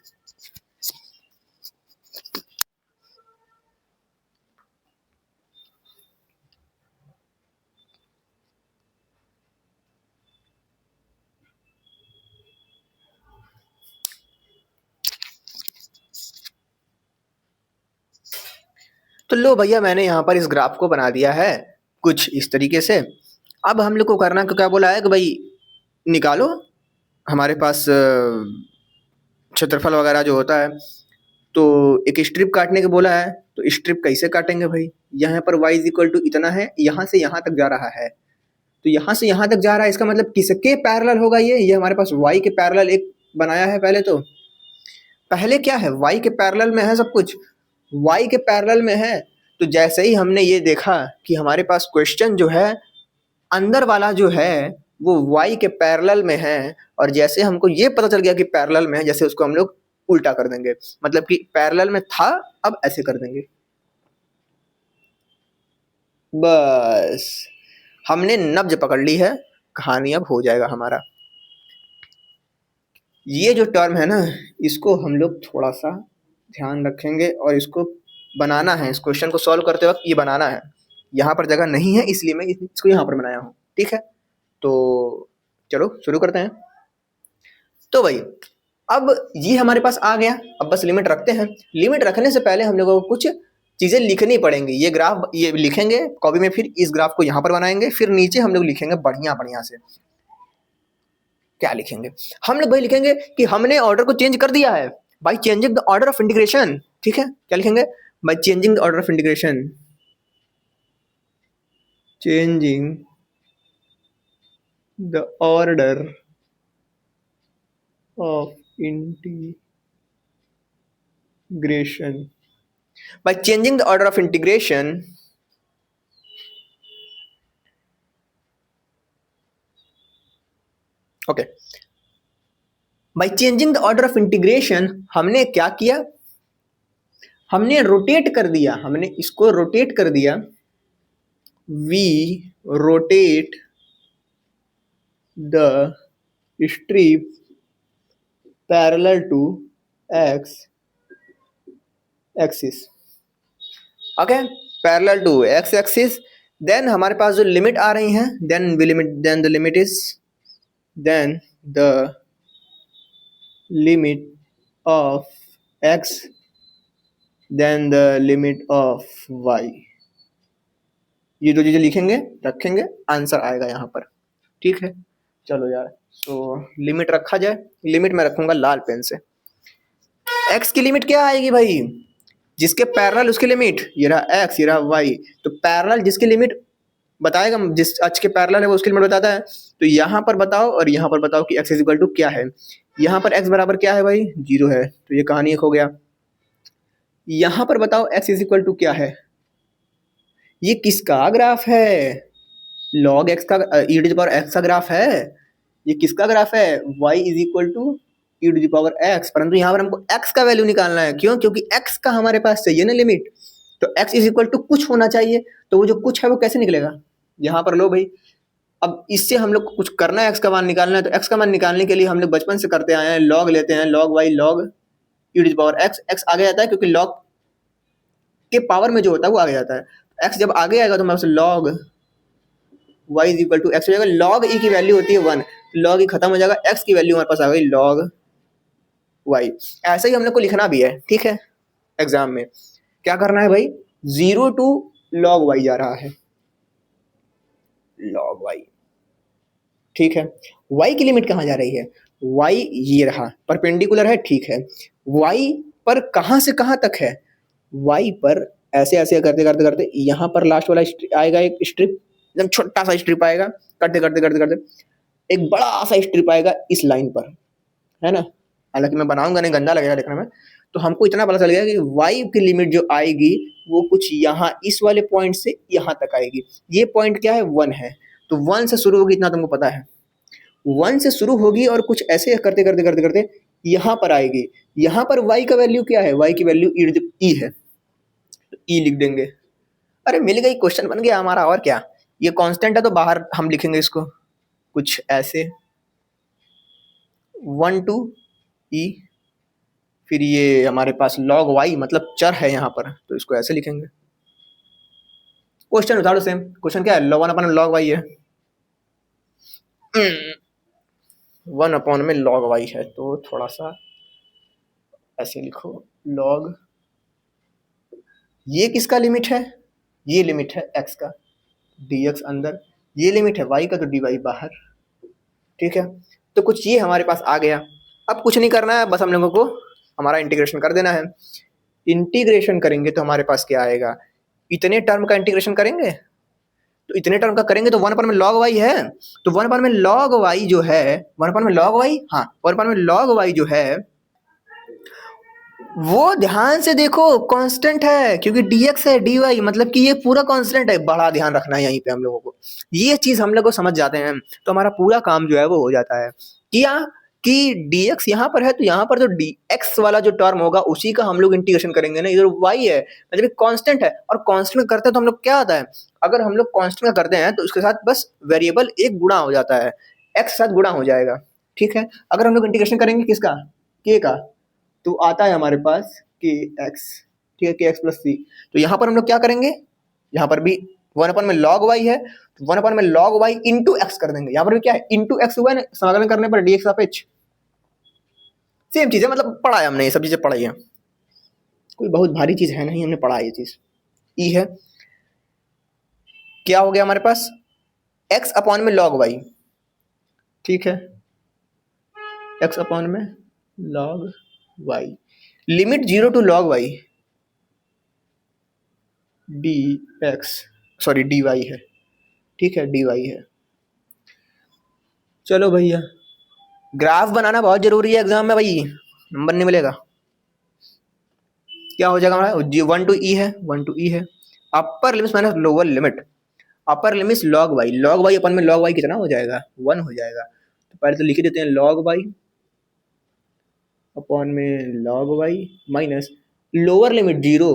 तो लो भैया मैंने यहाँ पर इस ग्राफ को बना दिया है कुछ इस तरीके से। अब हम लोग को करना क्या बोला है कि भाई निकालो हमारे पास क्षेत्रफल वगैरह जो होता है, तो एक स्ट्रिप काटने के बोला है, तो स्ट्रिप कैसे काटेंगे भाई, यहाँ पर y इज इक्वल टू इतना है, यहाँ से यहाँ तक जा रहा है, तो यहाँ से यहाँ तक जा रहा है, इसका मतलब किसके पैरेलल होगा, ये हमारे पास y के पैरेलल एक बनाया है पहले, तो पहले क्या है y के पैरेलल में है सब कुछ, y के पैरेलल में है। तो जैसे ही हमने ये देखा कि हमारे पास क्वेश्चन जो है अंदर वाला जो है वो y के पैरेलल में है, और जैसे हमको ये पता चल गया कि पैरेलल में है, जैसे उसको हम लोग उल्टा कर देंगे, मतलब कि पैरेलल में था अब ऐसे कर देंगे, बस हमने नब्ज पकड़ ली है, कहानी अब हो जाएगा हमारा। ये जो टर्म है ना इसको हम लोग थोड़ा सा ध्यान रखेंगे और इसको बनाना है, इस क्वेश्चन को सॉल्व करते वक्त ये बनाना है, यहाँ पर जगह नहीं है इसलिए मैं इसको यहाँ पर बनाया हूँ, ठीक है। तो चलो शुरू करते हैं। तो भाई अब ये हमारे पास आ गया, अब बस लिमिट रखते हैं। लिमिट रखने से पहले हम लोगों को कुछ चीजें लिखनी पड़ेंगी, ये ग्राफ ये लिखेंगे कॉपी में, फिर इस ग्राफ को यहाँ पर बनाएंगे, फिर नीचे हम लोग लिखेंगे बढ़िया बढ़िया से। क्या लिखेंगे हम लोग, भाई लिखेंगे कि हमने ऑर्डर को चेंज कर दिया है bye changing the order of integration, ठीक है। क्या लिखेंगे, by changing the order of integration, changing the order of integration, by changing the order of integration okay, bye changing the order of integration हमने क्या किया, हमने रोटेट कर दिया, हमने इसको रोटेट कर दिया, we rotate the strip parallel to x axis, okay, parallel to x axis. Then हमारे पास जो लिमिट आ रही हैं, then the limit is, then the limit of x, then the limit of y, ये दो चीजें लिखेंगे, रखेंगे, आंसर आएगा यहाँ पर। ठीक है, चलो यार, तो लिमिट रखा जाए, लिमिट मैं रखूंगा लाल पेन से। x की लिमिट क्या आएगी भाई, जिसके पैरेलल उसकी लिमिट, ये रहा x, ये रहा y, तो पैरेलल जिसकी लिमिट बताएगा, जिस अक्ष के पैरेलल है वो उसकी लिमिट बताता है। तो यहाँ पर बताओ और यहाँ पर बताओ कि x इज इक्वल टू क्या है। यहाँ पर x बराबर क्या है भाई, 0 है, तो ये कहानी एक हो गया। यहाँ पर बताओ x इज इक्वल टू क्या है, ये किसका ग्राफ है, log x का e to the power x का ग्राफ है, ये किसका ग्राफ है, y is equal to e to the power x, परंतु यहाँ पर हमको x का वैल्यू निकालना है, क्यों, क्योंकि x का हमारे पास चाहिए ना लिमिट, तो x इज इक्वल टू कुछ होना चाहिए, तो वो जो कुछ है वो कैसे निकलेगा, यहाँ पर लो भाई, अब इससे हम लोग को कुछ करना है, x का मान निकालना है, तो x का मान निकालने के लिए हम लोग बचपन से करते आए हैं, log लेते हैं, log y log e to the power x, x आगे जाता है क्योंकि log के पावर में जो होता है वो आगे जाता है, x जब आगे आएगा तो हमारे पास log y is equal to X हो जाएगा, log e की वैल्यू होती है 1, log e खत्म हो जाएगा, x की वैल्यू हमारे पास आ गई log y। ऐसा ही हम लोग को लिखना भी है, ठीक है, एग्जाम में क्या करना है भाई, 0 टू log y जा रहा है, log y, ठीक है, y की लिमिट कहाँ जा रही है, y ये रहा, परपेंडिकुलर है, ठीक है, y पर कहाँ से कहाँ तक है, y पर ऐसे ऐसे करते करते करते यहाँ पर लास्ट वाला आएगा, एक स्ट्रिप, एकदम छोटा सा स्ट्रिप आएगा, करते करते करते करते एक बड़ा सा स्ट्रिप आएगा इस लाइन पर, है ना, हालांकि मैं बनाऊंगा नहीं, गंदा लगेगा देखने में, तो हमको इतना पता चल गया कि y की लिमिट जो आएगी वो कुछ यहाँ इस वाले पॉइंट से यहाँ तक आएगी, ये पॉइंट क्या है, 1 है, तो 1 से शुरू होगी, इतना तुमको पता है, 1 से शुरू होगी और कुछ ऐसे करते करते करते करते यहाँ पर आएगी, यहाँ पर y का वैल्यू क्या है, y की वैल्यू e है, तो e लिख देंगे, अरे मिल गई, क्वेश्चन बन गया हमारा, और क्या, ये कांस्टेंट है तो बाहर हम लिखेंगे इसको कुछ ऐसे 1 टू e, फिर ये हमारे पास log y मतलब चर है यहाँ पर, तो इसको ऐसे लिखेंगे, क्वेश्चन उतारो सेम, क्वेश्चन क्या है, 1/log y है, 1 में log y है, तो थोड़ा सा ऐसे लिखो, log, ये किसका लिमिट है, ये लिमिट है x का, dx अंदर, ये लिमिट है y का, तो dy बाहर, ठीक है, तो कुछ ये हमारे पास आ गया। अब कुछ नहीं करना है, बस हम लोगों को हमारा इंटीग्रेशन कर देना है, इंटीग्रेशन करेंगे तो हमारे पास क्या आएगा, इतने टर्म का इंटीग्रेशन करेंगे, तो इतने टर्म का करेंगे तो 1/log y है, तो 1/log y जो है, 1/log y, हाँ 1/log y जो है वो ध्यान से देखो कांस्टेंट है, क्योंकि dx है, dy मतलब कि ये पूरा कांस्टेंट है, बड़ा ध्यान रखना है यहीं पे हम लोगों को, ये चीज हम लोग को समझ जाते हैं तो हमारा पूरा काम जो है वो हो जाता है, क्या कि dx यहाँ पर है तो यहाँ पर जो dx वाला जो टर्म होगा उसी का हम लोग इंटीग्रेशन करेंगे ना, इधर y है मतलब कांस्टेंट है, और कांस्टेंट करते हैं तो हम लोग क्या आता है, अगर हम लोग कांस्टेंट का करते हैं तो उसके साथ बस वेरिएबल एक गुणा हो जाता है, x साथ गुणा हो जाएगा, ठीक है, अगर हम लोग इंटीग्रेशन करेंगे किसका, k का, तो आता है हमारे पास के एक्स, ठीक है, के एक्स प्लस सी, तो यहाँ पर हम लोग क्या करेंगे, यहाँ पर भी 1/log y है, तो 1/log y इंटू एक्स कर देंगे, यहाँ पर भी क्या है, इंटू एक्स हुआ है, समाकलन करने पर dx ऑफ h, सेम चीज है, मतलब पढ़ा है हमने, ये सब चीजें पढ़ाई है, कोई बहुत भारी चीज है नहीं, हमने पढ़ा ये चीज, ई है, क्या हो गया हमारे पास, x/log y, ठीक है, x/log y, limit 0 to log y dx, sorry dy है, ठीक है, dy है। चलो भैया, ग्राफ बनाना बहुत जरूरी है एग्जाम में भाई, नंबर नहीं मिलेगा, क्या हो जाएगा हमारा, 1 टू e है, 1 टू e है, upper limit minus lower limit, upper limit log y, log y अपन में log y कितना हो जाएगा, 1 हो जाएगा, तो पहले तो लिख देते हैं log y अपॉन में log y minus lower limit 0,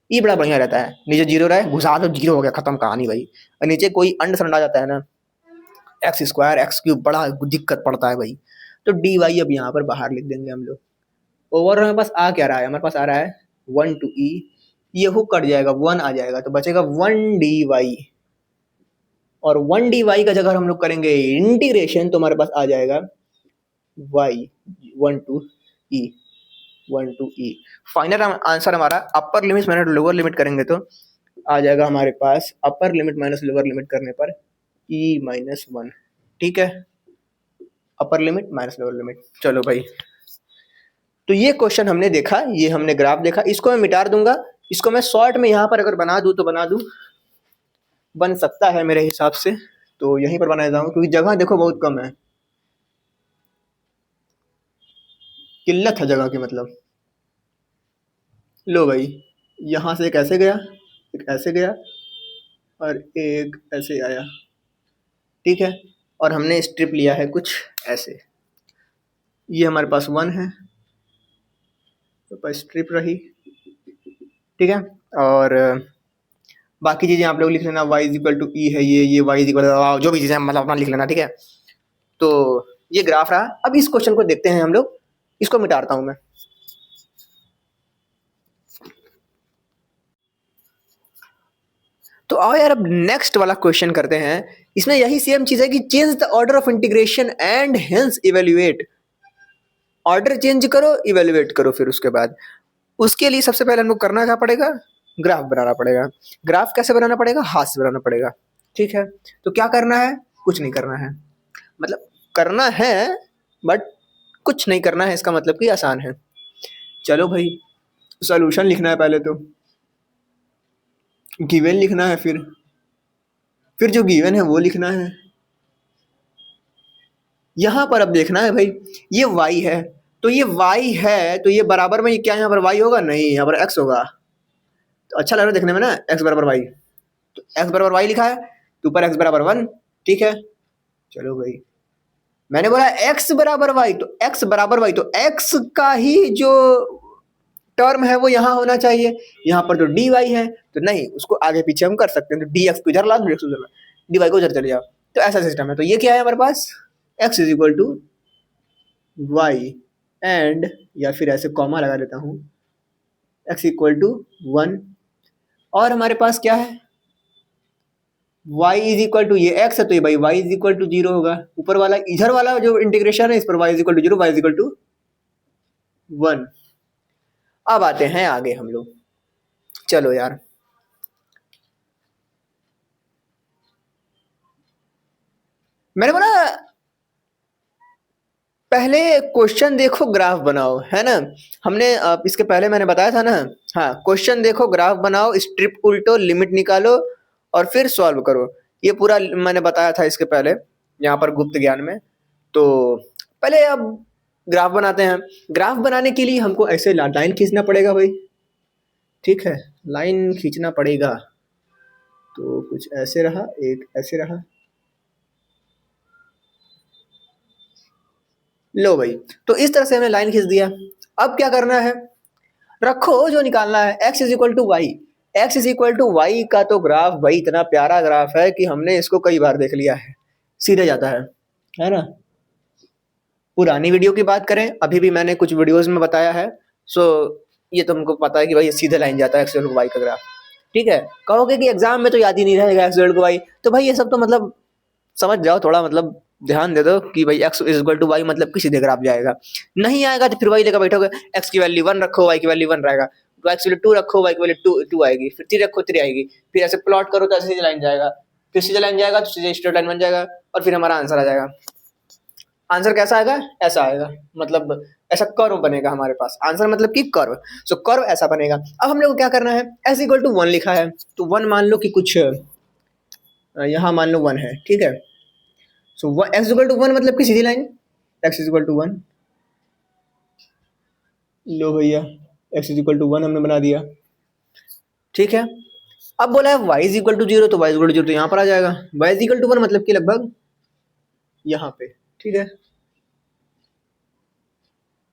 ये बड़ा बढ़िया रहता है, नीचे 0 रहे घुसा दो 0 हो गया, खत्म कहानी भाई। और नीचे कोई अंडरस्टैंड आ जाता है ना, एक्स स्क्वायर एक्स क्यूब, बड़ा दिक्कत पड़ता है भाई। तो डी वाई अब यहाँ पर बाहर लिख देंगे हम लोग। ओवर हमारे पास आ क्या रहा है, हमारे पास आ रहा है 1 to e, ये हुक कट जाएगा 1 आ जाएगा, तो बचेगा 1 डी वाई। और 1 डी वाई का जगह हम लोग करेंगे इंटीग्रेशन, तो हमारे पास आ जाएगा y 1 to e 1 to e। Final answer हमारा upper limit minus lower limit करेंगे तो आ जाएगा हमारे पास upper limit minus lower limit करने पर e माइनस 1। ठीक है, upper limit minus lower limit. चलो भाई, तो ये क्वेश्चन हमने देखा, ये हमने ग्राफ देखा, इसको मैं मिटा दूंगा, इसको मैं शॉर्ट में यहाँ पर अगर बना दूं तो बना दूं, बन सकता है मेरे हिसाब से, तो यहीं पर बना देता हूँ, क्योंकि जगह देखो बहुत कम है, किल्लत है जगह की मतलब। लो भाई, यहाँ से एक ऐसे गया, एक ऐसे गया और एक ऐसे आया, ठीक है, और हमने स्ट्रिप लिया है कुछ ऐसे, ये हमारे पास 1 है, तो स्ट्रिप रही, ठीक है। और बाकी चीजें आप लोग लिख लेना, y इज इक्वल टू ई है, ये y इज इक्वल टू जो भी चीजें मतलब अपना लिख लेना, ठीक है। तो ये ग्राफ रहा। अब इस क्वेश्चन को देखते हैं हम लोग, इसको मिटाता हूं मैं। तो आओ यार, अब नेक्स्ट वाला क्वेश्चन करते हैं। इसमें यही सेम चीज है कि change the order of integration and hence evaluate, order change करो, इवेल्युएट करो, फिर उसके बाद उसके लिए सबसे पहले हमको करना क्या पड़ेगा, ग्राफ बनाना पड़ेगा। ग्राफ कैसे बनाना पड़ेगा, हाथ से बनाना पड़ेगा, ठीक है। तो क्या करना है, कुछ नहीं करना है, मतलब करना है बट कुछ नहीं करना है, इसका मतलब कि आसान है। चलो भाई, सॉल्यूशन लिखना है पहले, तो गिवन लिखना है, फिर जो गिवन है वो लिखना है। यहां पर अब देखना है भाई, ये y है, तो ये y है, तो ये बराबर में क्या यहाँ पर y होगा, नहीं यहाँ पर x होगा। तो अच्छा लग रहा है देखने में ना, x बराबर y, तो x बराबर y लिखा है, तो ऊपर x बराबर 1, ठीक है। चलो भाई, मैंने बोला x बराबर y, तो x बराबर y, तो x का ही जो टर्म है वो यहाँ होना चाहिए। यहाँ पर तो dy है, तो नहीं, उसको आगे पीछे हम कर सकते हैं, तो dx को इधर ला, dx उधर ला, dy को उधर चले जाओ, तो ऐसा सिस्टम है। तो ये क्या है हमारे पास, x is equal to y and, या फिर ऐसे कॉमा लगा देता हूँ, x इक्वल टू 1, और हमारे पास क्या है, y इज इक्वल टू, ये x है तो ये भाई y इज इक्वल टू 0 होगा। ऊपर वाला इधर वाला जो इंटीग्रेशन है, इस पर y is equal to 0, y is equal to 1। अब आते हैं आगे हम लोग। चलो यार, मैंने बोला पहले क्वेश्चन देखो ग्राफ बनाओ, है ना। हमने इसके पहले मैंने बताया था ना, हाँ, क्वेश्चन देखो ग्राफ बनाओ, स्ट्रिप उल्टो, लिमिट निकालो और फिर सॉल्व करो, ये पूरा मैंने बताया था इसके पहले यहाँ पर गुप्त ज्ञान में। तो पहले अब ग्राफ बनाते हैं। ग्राफ बनाने के लिए हमको ऐसे लाइन खींचना पड़ेगा भाई, ठीक है, लाइन खींचना पड़ेगा। तो कुछ ऐसे रहा, एक ऐसे रहा, लो भाई, तो इस तरह से हमने लाइन खींच दिया। अब क्या करना है, रखो जो निकालना है, x is equal to Y. X is equal to Y का तो ग्राफ भाई इतना प्यारा ग्राफ है कि हमने इसको कई बार देख लिया है, सीधे जाता है ना। पुरानी वीडियो की बात करें, अभी भी मैंने कुछ वीडियोस में बताया है, सो ये तुमको पता है कि भाई ये सीधे लाइन जाता है एक्स इक्वल टू वाई का ग्राफ, ठीक है। कहोगे कि एग्जाम में तो याद ही नहीं रहेगा एक्स इक्वल टू वाई, तो भाई ये सब तो मतलब समझ जाओ, थोड़ा मतलब ध्यान दे दो कि भाई x is equal to Y मतलब कि सीधे ग्राफ जाएगा। नहीं आएगा तो फिर वही लेकर बैठोगे, x की वैल्यू 1 रखो, y की वैल्यू 1 रहेगा, तो x की वैल्यू 2 रखो, y की वैल्यू 2 आएगी, फिर 3 रखो 3 आएगी, फिर ऐसे प्लॉट करो तो ऐसे सीधे लाइन जाएगा, फिर सीधे लाइन जाएगा तो सीधे स्ट्रेट लाइन बन जाएगा, और फिर हमारा आंसर आ जाएगा। आंसर कैसा आएगा, ऐसा आएगा, मतलब ऐसा कर्व बनेगा हमारे पास, आंसर मतलब कि कर्व, सो कर्व ऐसा बनेगा। अब हम लोग को क्या करना है, x इक्वल टू 1 लिखा है, तो 1 मान लो कि कुछ यहाँ मान लो 1 है, ठीक है। सो x इक्वल टू 1 मतलब कि सीधी लाइन, x इक्वल टू 1, लो भैया x इक्वल टू 1 हमने बना दिया, ठीक है। अब बोला है y इक्वल टू 0, तो y इक्वल टू 0 तो यहाँ पर आ जाएगा, y इक्वल टू 1 मतलब कि लगभग यहाँ पे, ठीक है।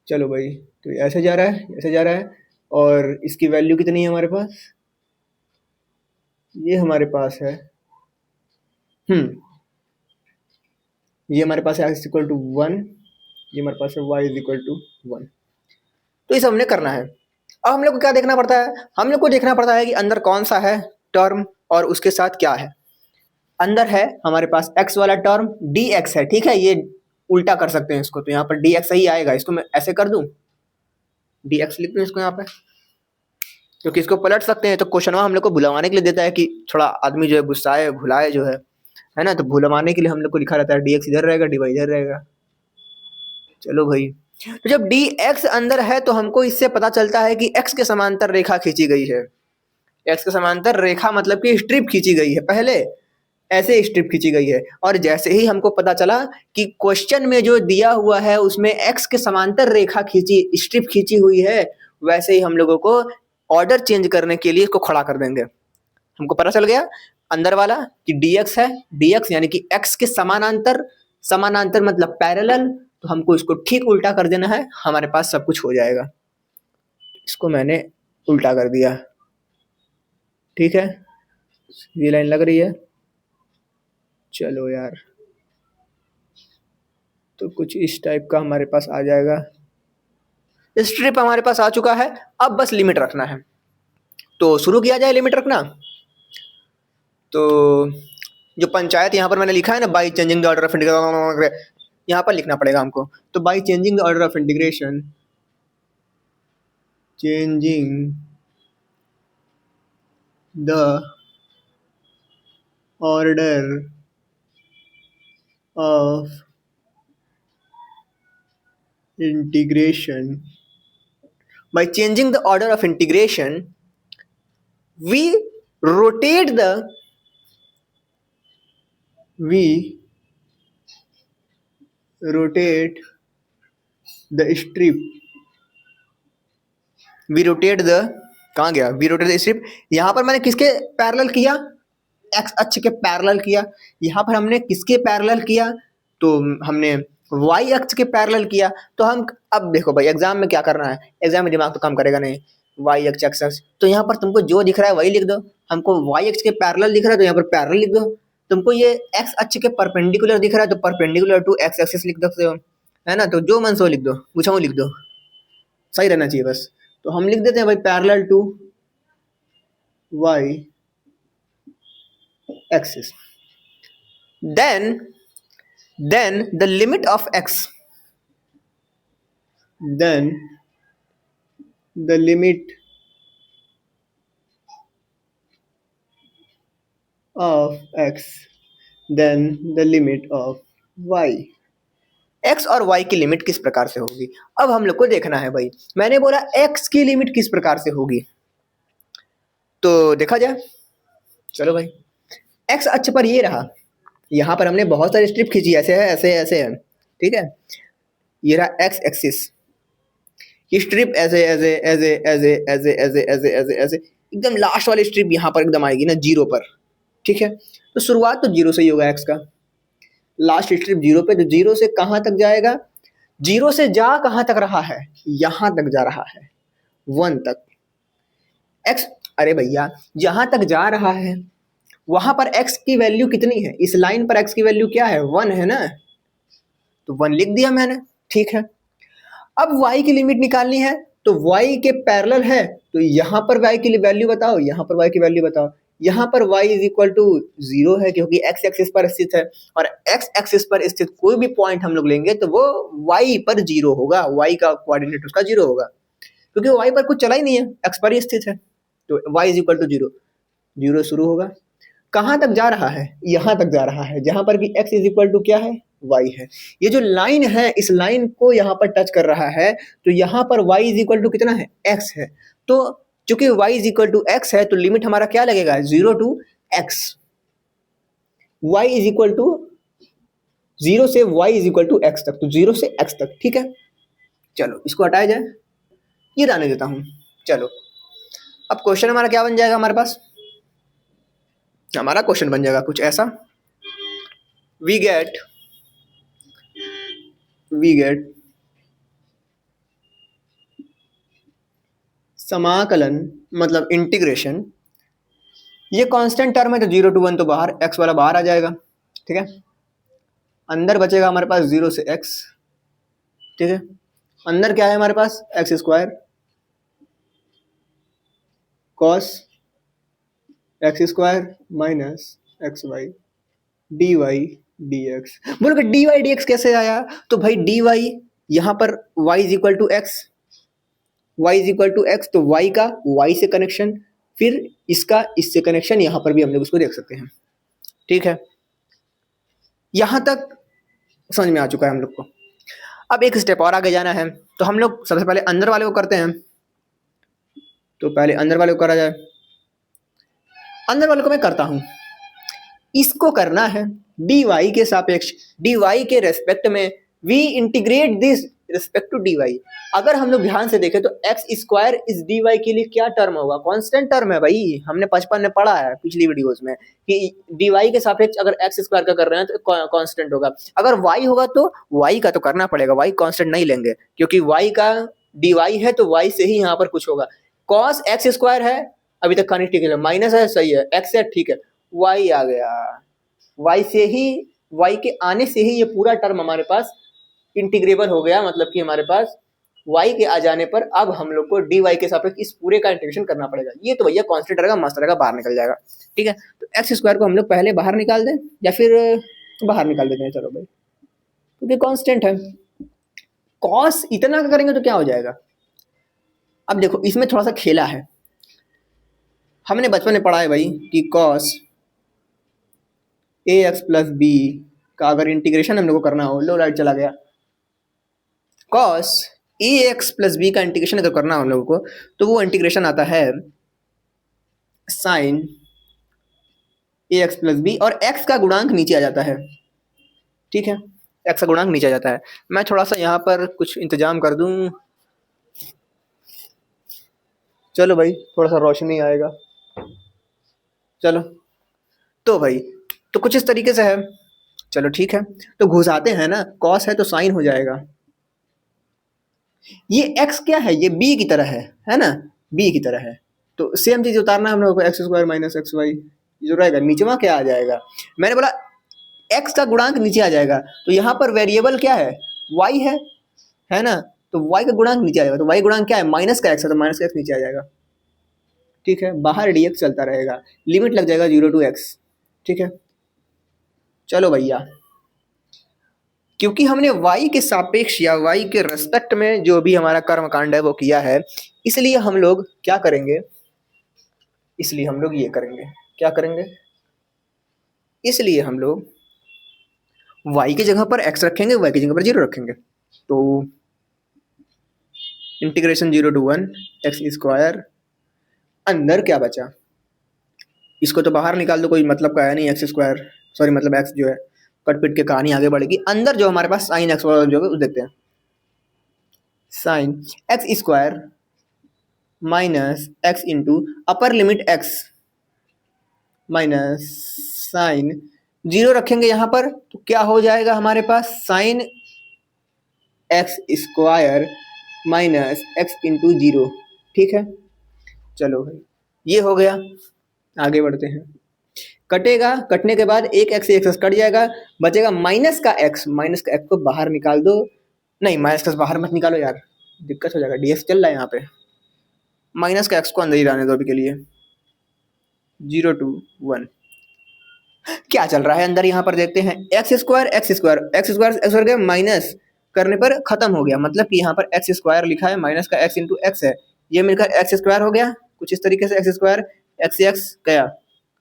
चलो भाई, तो ऐसे जा रहा है, ऐसे जा रहा है, और इसकी वैल्यू कितनी है हमारे पास, ये हमारे पास है, ये हमारे पास है x इक्वल टू 1, ये हमारे पास है y इज इक्वल टू 1। तो इसे हमने करना है। अब हम लोग को क्या देखना पड़ता है, हम लोग को देखना पड़ता है कि अंदर कौन सा है टर्म और उसके साथ क्या है। अंदर है हमारे पास x वाला टर्म dx है, ठीक है, ये उल्टा कर सकते हैं इसको, तो यहाँ पर dx ही आएगा, इसको मैं ऐसे कर दूं, dx लिख दूं इसको यहाँ पे, क्योंकि इसको पलट सकते हैं। तो क्वेश्चन हम लोग को भुलवाने के लिए देता है कि थोड़ा आदमी जो है गुस्साए भुलाए जो है ना, तो भुलवाने के लिए हम लोग को लिखा रहता है dx इधर रहेगा, dy इधर रहेगा। चलो भाई, तो जब dx अंदर है तो हमको इससे पता चलता है कि x के समांतर रेखा खींची गई है। x के समांतर रेखा मतलब कि स्ट्रिप खींची गई है, पहले ऐसे स्ट्रिप खींची गई है, और जैसे ही हमको पता चला कि क्वेश्चन में जो दिया हुआ है उसमें x के समांतर रेखा खींची स्ट्रिप खींची हुई है, वैसे ही हम लोगों को ऑर्डर चेंज करने के लिए इसको खड़ा कर देंगे। हमको पता चल गया अंदर वाला कि dx है, dx यानी कि x के समानांतर, समानांतर मतलब पैरेलल, तो हमको इसको ठीक उल्टा कर देना है, हमारे पास सब कुछ हो जाएगा। इसको मैंने उल्टा कर दिया, ठीक है, ये लाइन लग रही है। चलो यार, तो कुछ इस टाइप का हमारे पास आ जाएगा। स्ट्रिप हमारे पास आ चुका है, अब बस लिमिट रखना है, तो शुरू किया जाए लिमिट रखना। तो जो पंचायत यहाँ पर मैंने लिखा है ना, by changing the order of integration, यहाँ पर लिखना पड़ेगा हमको। तो by changing the order of integration, changing the order of integration, by changing the order of integration we rotate the strip, we rotate the, कहाँ गया, we rotate the strip। यहाँ पर मैंने किसके पैरेलल किया, x अक्ष के पैरेलल किया। यहाँ पर हमने किसके पैरेलल किया, तो हमने y अक्ष के पैरेलल किया। तो हम अब देखो भाई, एग्जाम में क्या करना है, एग्जाम में दिमाग तो काम करेगा नहीं, y अक्ष एक्स, तो यहाँ पर तुमको जो दिख रहा है वही लिख दो। हमको y अक्ष के पैरेलल दिख रहा है तो यहाँ पर पैरेलल लिख दो। तुमको ये x अक्ष के परपेंडिकुलर दिख रहा है तो परपेंडिकुलर टू x एक्सिस लिख सकते हो, है ना। तो जो मन सो लिख दो, पूछा हूँ लिख दो, सही रहना चाहिए बस। तो हम लिख देते हैं भाई parallel to y axis, then the limit of x, then the limit of x, then the limit of y। x और y की लिमिट किस प्रकार से होगी, अब हम लोग को देखना है भाई। मैंने बोला x की लिमिट किस प्रकार से होगी, तो देखा जाए। चलो भाई, x अक्ष पर ये रहा, यहाँ पर हमने बहुत सारी स्ट्रिप खींची, ऐसे है, ऐसे ऐसे है, ठीक है। ये रहा x एक्सिस, ये स्ट्रिप ऐसे ऐसे ऐसे ऐसे ऐसे ऐसे ऐसे ऐसे ऐसे, एकदम लास्ट वाली स्ट्रिप यहाँ पर एकदम आएगी ना जीरो पर, ठीक है। तो शुरुआत तो जीरो से ही होगा x का, लास्ट स्ट्रिप जीरो पे, तो जीरो से कहाँ तक जाएगा, जीरो से जा कहाँ तक रहा है, यहाँ तक जा रहा है, 1 तक। x, अरे भैया जहाँ तक जा रहा है वहां पर x की वैल्यू कितनी है, इस लाइन पर x की वैल्यू क्या है, 1 है ना, तो 1 लिख दिया मैंने, ठीक है। अब y की लिमिट निकालनी है, तो y के पैरेलल है, तो यहाँ पर y की वैल्यू बताओ, यहाँ पर y की वैल्यू बताओ। यहाँ पर y इज इक्वल टू 0 है, क्योंकि x एक्सिस पर स्थित है, और x एक्सिस पर स्थित कोई भी पॉइंट हम लोग लेंगे तो वो y पर 0 होगा, y का कोऑर्डिनेट उसका 0 होगा, क्योंकि y पर कुछ चला ही नहीं है, x पर ही स्थित है। तो y इज इक्वल टू 0, 0 शुरू होगा, कहाँ तक जा रहा है, यहाँ तक जा रहा है, जहाँ पर कि x इज इक्वल टू क्या है, y है। ये जो लाइन है, इस लाइन को यहाँ पर टच कर रहा है, तो यहाँ पर y इज इक्वल टू कितना है, x है। तो चूंकि y is equal to x है, तो लिमिट हमारा क्या लगेगा, 0 to x, y is equal to 0 से y is equal to x तक, तो 0 से x तक, ठीक है। चलो इसको हटाया जाए, ये रहने देता हूं। चलो अब क्वेश्चन हमारा क्या बन जाएगा, हमारे पास हमारा क्वेश्चन बन जाएगा कुछ ऐसा, वी गेट वी गेट समाकलन मतलब इंटीग्रेशन, ये कांस्टेंट टर्म है तो 0 to 1 तो बाहर, x वाला बाहर आ जाएगा, ठीक है। अंदर बचेगा हमारे पास 0 से x, ठीक है। अंदर क्या है हमारे पास, x square cos x square minus x y d y d x. बोलोगे डी वाई डी एक्स कैसे आया, तो भाई डी वाई यहाँ पर y is equal to x, y is equal to x, तो y का y से कनेक्शन, फिर इसका इससे कनेक्शन, यहाँ पर भी हम लोग उसको देख सकते हैं, ठीक है। यहाँ तक समझ में आ चुका है हम लोग को। अब एक स्टेप और आगे जाना है, तो हम लोग सबसे पहले अंदर वाले को करते हैं। तो पहले अंदर वाले को करा जाए। अंदर वाले को मैं करता हूं, इसको करना है डी वाई के सापेक्ष, डी वाई के रेस्पेक्ट में we integrate this respect to d y. अगर हम लोग ध्यान से देखें तो एक्स स्क्वायर इस डी वाई के लिए क्या टर्म होगा, कांस्टेंट टर्म है भाई, हमने 55 में पढ़ा है पिछली वीडियोस में कि डी वाई के सापेक्ष अगर एक्स स्क्वायर का कर रहे हैं तो कांस्टेंट होगा। अगर वाई होगा तो वाई का तो करना पड़ेगा, वाई कांस्टेंट नहीं लेंगे क्योंकि वाई का डी वाई है तो वाई से ही यहाँ पर कुछ होगा। कॉस एक्स स्क्वायर है, अभी तक खानी ठीक है, माइनस है सही है, एक्स है ठीक है, वाई आ गया, वाई से ही, वाई के आने से ही ये पूरा टर्म हमारे पास इंटीग्रेबल हो गया, मतलब कि हमारे पास y के आ जाने पर अब हम लोग को dy के सापेक्ष इस पूरे का इंटीग्रेशन करना पड़ेगा। ये तो भैया कांस्टेंट रहेगा, मस्त रहेगा, बाहर निकल जाएगा, ठीक है। तो एक्स स्क्वायर को हम लोग पहले बाहर निकाल दें या फिर बाहर निकाल देते हैं, चलो भाई, क्योंकि कांस्टेंट है। कॉस इतना का करेंगे तो क्या हो जाएगा, अब देखो इसमें थोड़ा सा खेला है, हमने बचपन में पढ़ा है भाई कि cos A x plus B का अगर इंटीग्रेशन हम लोग को करना हो, लो लाइट चला गया, cos A x plus B का इंटीग्रेशन अगर करना हो हम लोगों को तो वो इंटीग्रेशन आता है साइन ए एक्स प्लस बी, और एक्स का गुणांक नीचे आ जाता है, ठीक है, एक्स का गुणांक नीचे आ जाता है। मैं थोड़ा सा यहाँ पर कुछ इंतजाम कर दूं, चलो भाई थोड़ा सा रोशनी आएगा, चलो तो भाई तो कुछ इस तरीके से है, चलो ठीक है। तो घुसाते हैं ना, कॉस है तो साइन हो जाएगा, ये x क्या है, ये b की तरह है ना, b की तरह है, तो सेम चीज उतारना है हम लोग को, x square minus x y जो रहेगा नीचे वहां क्या आ जाएगा, मैंने बोला x का गुणांक नीचे आ जाएगा, तो यहाँ पर वेरिएबल क्या है, y है ना, तो y का गुणांक नीचे आ जाएगा, तो y गुणांक क्या है, माइनस का x है, तो माइनस का x नीचे आ जाएगा, ठीक है। बाहर dx चलता रहेगा, लिमिट लग जाएगा 0 to x, ठीक है। चलो भैया, क्योंकि हमने y के सापेक्ष या y के रेस्पेक्ट में जो भी हमारा कर्म कांड है वो किया है, इसलिए हम लोग क्या करेंगे, इसलिए हम लोग ये करेंगे, क्या करेंगे, इसलिए हम लोग y की जगह पर x रखेंगे, y की जगह पर 0 रखेंगे, तो इंटीग्रेशन 0 to 1 एक्स स्क्वायर, अंदर क्या बचा, इसको तो बाहर निकाल दो, कोई मतलब का है नहीं, एक्स स्क्वायर सॉरी मतलब x जो है, कट पिट के कहानी आगे बढ़ेगी। अंदर जो हमारे पास साइन एक्स वाला जो है देखते हैं, sine x square minus x into upper limit x minus sine 0 रखेंगे यहाँ पर तो क्या हो जाएगा हमारे पास, sine x square minus x into 0, ठीक है। चलो भाई ये हो गया, आगे बढ़ते हैं। कटेगा, कटने के बाद एक एक्स एक्स कट जाएगा, बचेगा माइनस का एक्स, माइनस का एक्स को बाहर निकाल दो, नहीं माइनस का बाहर मत निकालो यार, दिक्कत हो जाएगा, डीएक्स चल रहा है यहाँ पे, माइनस का एक्स को अंदर ही रहने दो अभी के लिए, 0 to 1 क्या चल रहा है अंदर, यहाँ पर देखते हैं, x square x square x square x square गया, माइनस करने पर खत्म हो गया, मतलब कि यहाँ पर एक्स स्क्वायर लिखा है, माइनस का एक्स इंटू एक्स है, ये मिलकर एक्स स्क्वायर हो गया, कुछ इस तरीके से एक्स स्क्वायर एक्स गया,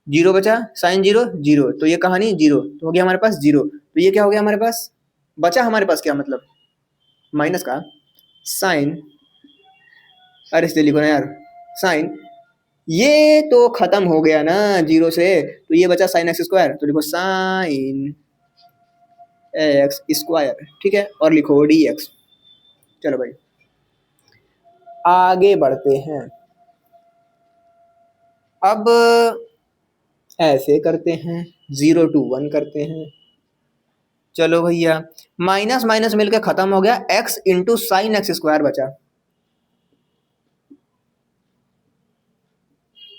0 बचा, साइन 0 0, तो ये कहानी 0 तो हो गया हमारे पास 0, तो ये क्या हो गया हमारे पास, बचा हमारे पास क्या, मतलब माइनस का साइन, अरे इसलिए लिखो ना यार, साइन, ये तो खत्म हो गया ना 0 से, तो ये बचा साइन एक्स स्क्वायर, तो लिखो साइन एक्स स्क्वायर, ठीक है, और लिखो डी एक्स। चलो भाई आगे बढ़ते हैं, अब ऐसे करते हैं, 0 to 1 करते हैं, चलो भैया, माइनस माइनस मिलकर खत्म हो गया, x into sine x square बचा।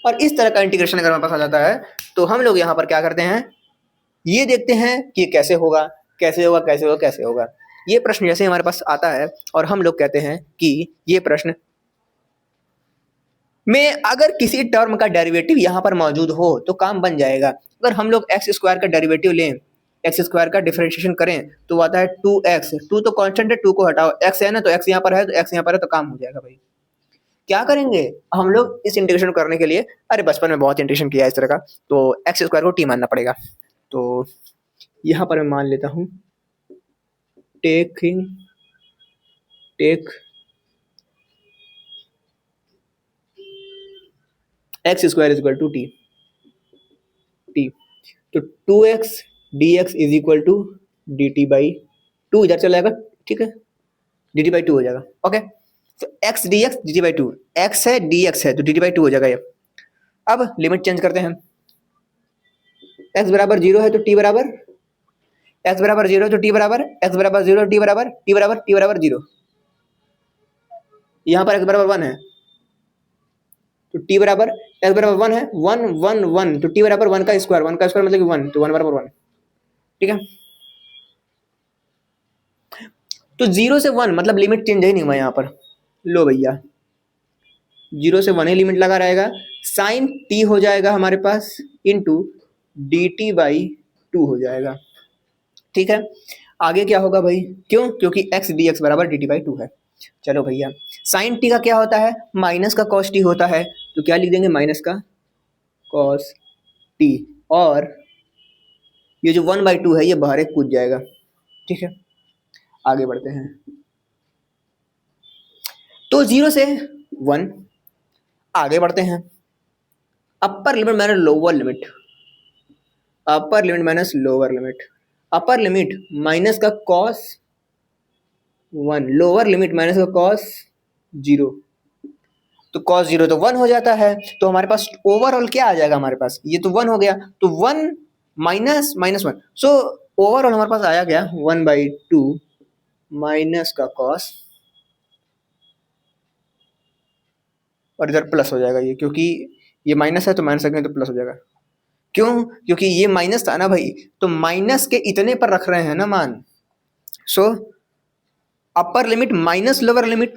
और इस तरह का इंटीग्रेशन अगर हमारे पास आ जाता है तो हम लोग यहाँ पर क्या करते हैं, ये देखते हैं कि कैसे होगा, कैसे होगा, कैसे होगा, कैसे होगा। ये प्रश्न जैसे हमारे पास आता है और हम लोग कहते हैं कि ये प्रश्न में अगर किसी टर्म का डेरिवेटिव यहाँ पर मौजूद हो तो काम बन जाएगा। अगर हम लोग एक्स स्क्वायर का डेरिवेटिव लें, एक्स स्क्वायर का डिफरेंशिएशन करें तो आता है 2x, 2 तो कांस्टेंट है, 2 को हटाओ, x है ना, तो x यहाँ पर है तो x यहाँ पर है तो काम हो जाएगा भाई। क्या करेंगे हम लोग इस इंटीग्रेशन करने के लिए, अरे बचपन में बहुत इंटीग्रेशन किया है इस तरह का, तो एक्स स्क्वायर को t मानना पड़ेगा। तो यहाँ पर मैं मान लेता हूँ take x square is equal to t. तो 2x dx is equal to dt by 2 इधर चला जाएगा, ठीक है, dt बाई 2 हो जाएगा। ओके, तो x dx dt by 2, x है dx है तो dt बाई 2 हो जाएगा ये। अब लिमिट चेंज करते हैं, x बराबर 0 है तो t बराबर, x बराबर 0 तो t बराबर, x बराबर 0 t बराबर, t बराबर 0। यहाँ पर x बराबर 1 है तो t बराबर, x बराबर 1 है, 1 1 1 तो t बराबर 1 का स्क्वायर, 1 का स्क्वायर मतलब कि 1, तो 1 बराबर 1, ठीक है। तो 0 से 1 मतलब लिमिट चेंज ही नहीं हुआ यहाँ पर। लो भैया, 0 से 1 ही लिमिट लगा रहेगा, साइन t हो जाएगा हमारे पास इंटू dt बाई 2 हो जाएगा, ठीक है। आगे क्या होगा भाई, क्यों, क्योंकि x dx बराबर dt बाई 2 है। चलो भैया, साइन t का क्या होता है, माइनस का cos t होता है, तो क्या लिख देंगे, माइनस का cos t, और ये जो 1/2 है ये बाहर एक कूद जाएगा, ठीक है। आगे बढ़ते हैं, तो 0 से 1, आगे बढ़ते हैं, अपर limit minus lower limit, upper limit minus lower limit, upper limit minus का cos 1, लोअर लिमिट माइनस का cos 0, तो cos 0 तो 1 हो जाता है, तो हमारे पास ओवरऑल क्या आ जाएगा, हमारे पास ये तो 1 हो गया, तो 1 माइनस माइनस 1, सो ओवरऑल हमारे पास आया गया 1/2 माइनस का cos, और इधर प्लस हो जाएगा ये, क्योंकि ये माइनस है तो माइनस रखेंगे तो प्लस हो जाएगा। क्यों, क्योंकि ये माइनस था ना भाई, तो माइनस के इतने पर रख रहे हैं ना मान, so upper limit minus lower limit,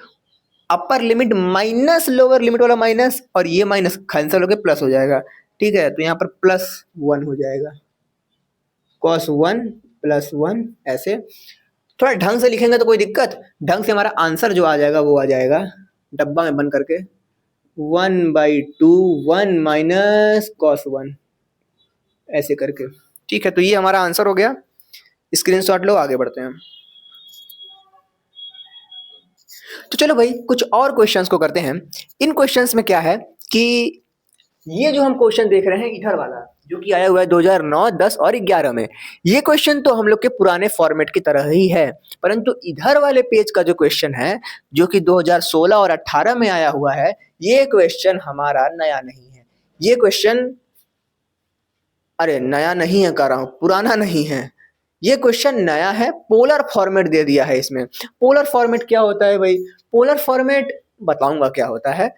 upper limit minus lower limit वाला माइनस, और ये माइनस कैंसिल होकर प्लस हो जाएगा, ठीक है। तो यहाँ पर +1 हो जाएगा, cos 1 +1, ऐसे थोड़ा ढंग से लिखेंगे तो कोई दिक्कत, ढंग से हमारा आंसर जो आ जाएगा वो आ जाएगा डब्बा में बन करके 1/2 1 माइनस cos 1, ऐसे करके, ठीक है। तो ये हमारा आंसर हो गया, स्क्रीनशॉट लो, आगे बढ़ते हैं। तो चलो भाई कुछ और क्वेश्चंस को करते हैं। इन क्वेश्चंस में क्या है कि ये जो हम क्वेश्चन देख रहे हैं इधर वाला, जो कि आया हुआ है 2009, 10 और 11 में, ये क्वेश्चन तो हम लोग के पुराने फॉर्मेट की तरह ही है, परंतु इधर वाले पेज का जो क्वेश्चन है जो कि 2016 और 18 में आया हुआ है, ये क्वेश्चन हमारा नया नहीं है। ये क्वेश्चन, अरे नया नहीं है कह रहा हूं, पुराना नहीं है, ये क्वेश्चन नया है, पोलर फॉर्मेट दे दिया है इसमें। पोलर फॉर्मेट क्या होता है भाई, पोलर फॉर्मेट बताऊंगा क्या होता है,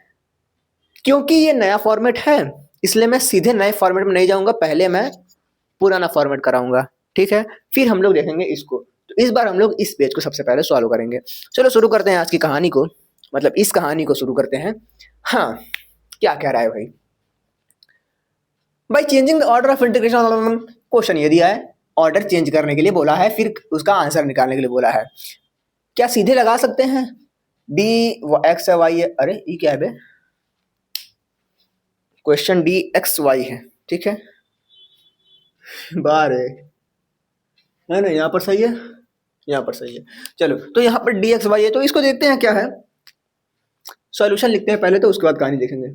क्योंकि ये नया फॉर्मेट है इसलिए मैं सीधे नए फॉर्मेट में नहीं जाऊंगा, पहले मैं पुराना फॉर्मेट कराऊंगा, ठीक है, फिर हम लोग देखेंगे इसको। तो इस बार हम लोग इस पेज को सबसे पहले सॉल्व करेंगे। चलो शुरू करते हैं आज की कहानी को, मतलब इस कहानी को शुरू करते हैं। हाँ, क्या कह रहा है भाई, by changing the order of integration, question ये दिया है, ऑर्डर चेंज करने के लिए बोला है, फिर उसका आंसर निकालने के लिए बोला है। क्या सीधे लगा सकते हैं, डी एक्स वाई है, अरे ये क्या है बे, क्वेश्चन डी एक्स वाई है, ठीक है, बार है ना, यहाँ पर सही है, यहाँ पर सही है। चलो तो यहाँ पर डी एक्स वाई है, तो इसको देखते हैं क्या है, सॉल्यूशन लिखते हैं पहले, तो उसके बाद कहानी देखेंगे।